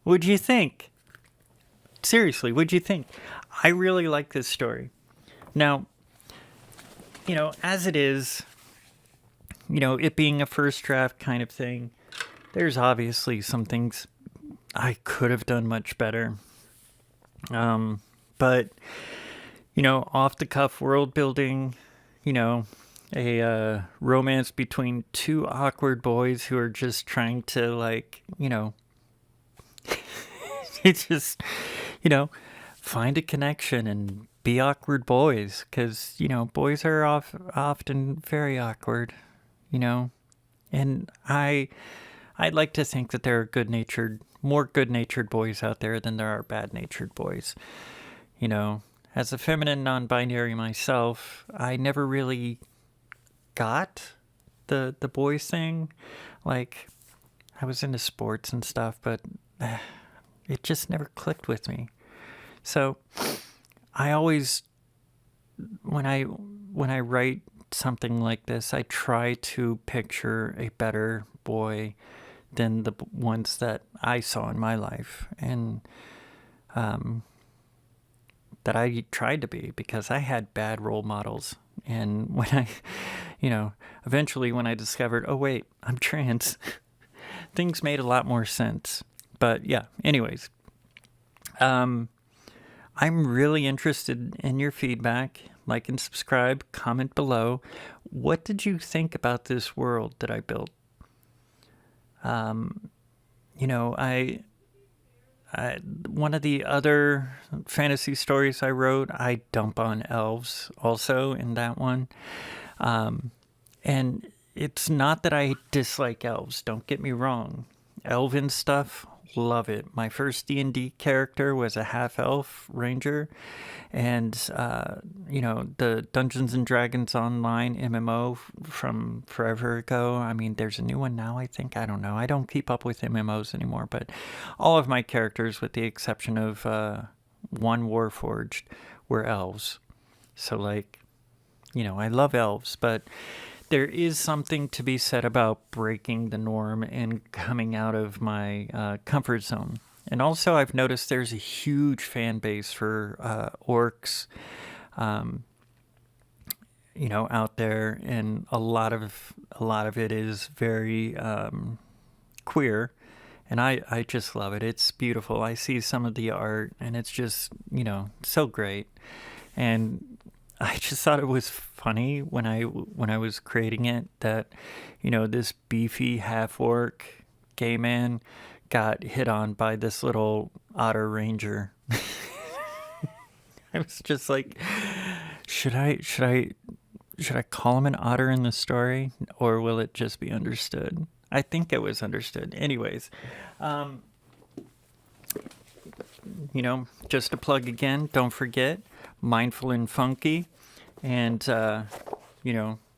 What'd you think? Seriously, what'd you think? I really like this story. Now, as it is, it being a first draft kind of thing, there's obviously some things I could have done much better. But, off the cuff world building, a romance between two awkward boys who are just trying to, it's just, find a connection and be awkward boys. Because, boys are often very awkward, And I'd like to think that there are more good-natured boys out there than there are bad-natured boys. As a feminine non-binary myself, I never really got the boys thing. Like, I was into sports and stuff, but it just never clicked with me. So I always, when I write something like this, I try to picture a better boy than the ones that I saw in my life, and that I tried to be, because I had bad role models. And when I, eventually when I discovered, oh wait, I'm trans, things made a lot more sense. But yeah, anyways, I'm really interested in your feedback. Like and subscribe, comment below. What did you think about this world that I built? One of the other fantasy stories I wrote, I dump on elves also in that one. And it's not that I dislike elves, don't get me wrong. Elven stuff, love it. My first D&D character was a half-elf ranger, and the Dungeons and Dragons Online MMO from forever ago. I mean, there's a new one now, I think. I don't know. I don't keep up with MMOs anymore, but all of my characters, with the exception of one Warforged, were elves. So, I love elves, but there is something to be said about breaking the norm and coming out of my comfort zone. And also, I've noticed there's a huge fan base for orcs, out there, and a lot of it is very queer, and I just love it. It's beautiful. I see some of the art, and it's just so great. And I just thought it was funny when I was creating it that this beefy half-orc gay man got hit on by this little otter ranger. I was just like, should I call him an otter in the story, or will it just be understood? I think it was understood. Anyways, just to plug again, don't forget Mindful and Funky, and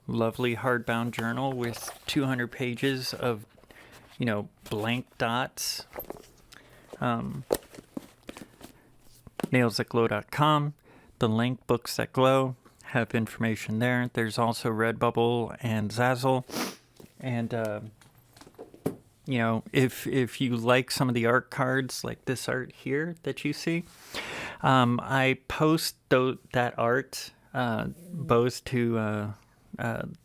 lovely hardbound journal with 200 pages of blank dots. nailsthatglow.com. The link, Books That Glow, have information there. There's also Redbubble and Zazzle. And if you like some of the art cards, like this art here that you see, I post that art both to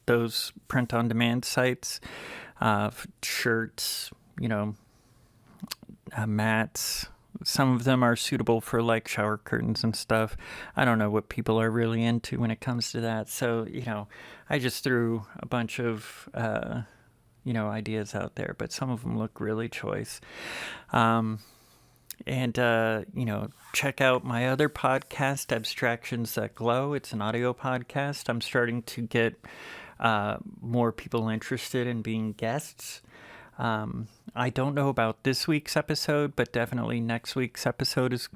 those print-on-demand sites, shirts, mats. Some of them are suitable for shower curtains and stuff. I don't know what people are really into when it comes to that. So, I just threw a bunch of, ideas out there, but some of them look really choice. And check out my other podcast, Abstractions That Glow. It's an audio podcast. I'm starting to get more people interested in being guests. I don't know about this week's episode, but definitely next week's episode is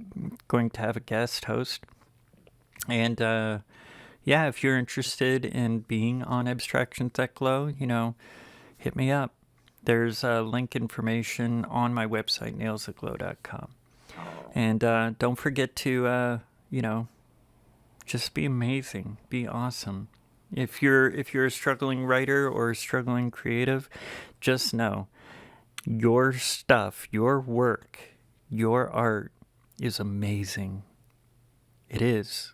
going to have a guest host. And if you're interested in being on Abstractions That Glow, hit me up. There's link information on my website, nailsthatglow.com. And don't forget to, just be amazing, be awesome. If you're a struggling writer or a struggling creative, just know your stuff, your work, your art is amazing. It is.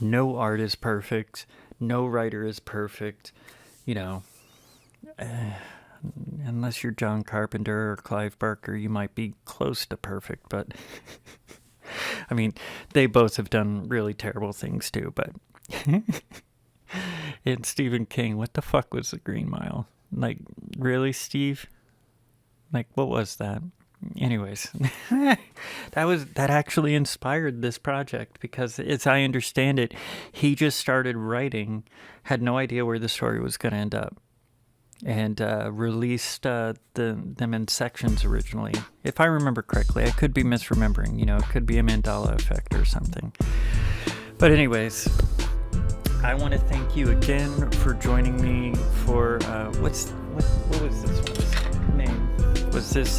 No art is perfect. No writer is perfect. Unless you're John Carpenter or Clive Barker, you might be close to perfect, but I mean, they both have done really terrible things too, but and Stephen King, what the fuck was the Green Mile? Really, Steve? What was that? Anyways, that actually inspired this project, because as I understand it, he just started writing, had no idea where the story was going to end up, and released them in sections originally. If I remember correctly, I could be misremembering. It could be a Mandela effect or something. But anyways, I want to thank you again for joining me for what was this one's name? Was this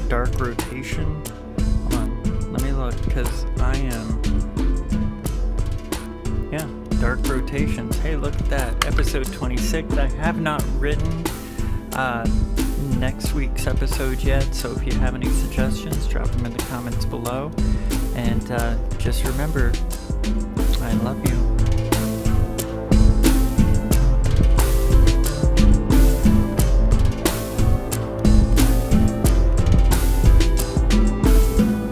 Dark Rotation? Hold on, let me look, because I am. Yeah, Dark Rotations. Hey, look at that, episode 26. I have not written next week's episode yet, so if you have any suggestions, drop them in the comments below. And just remember, I love you.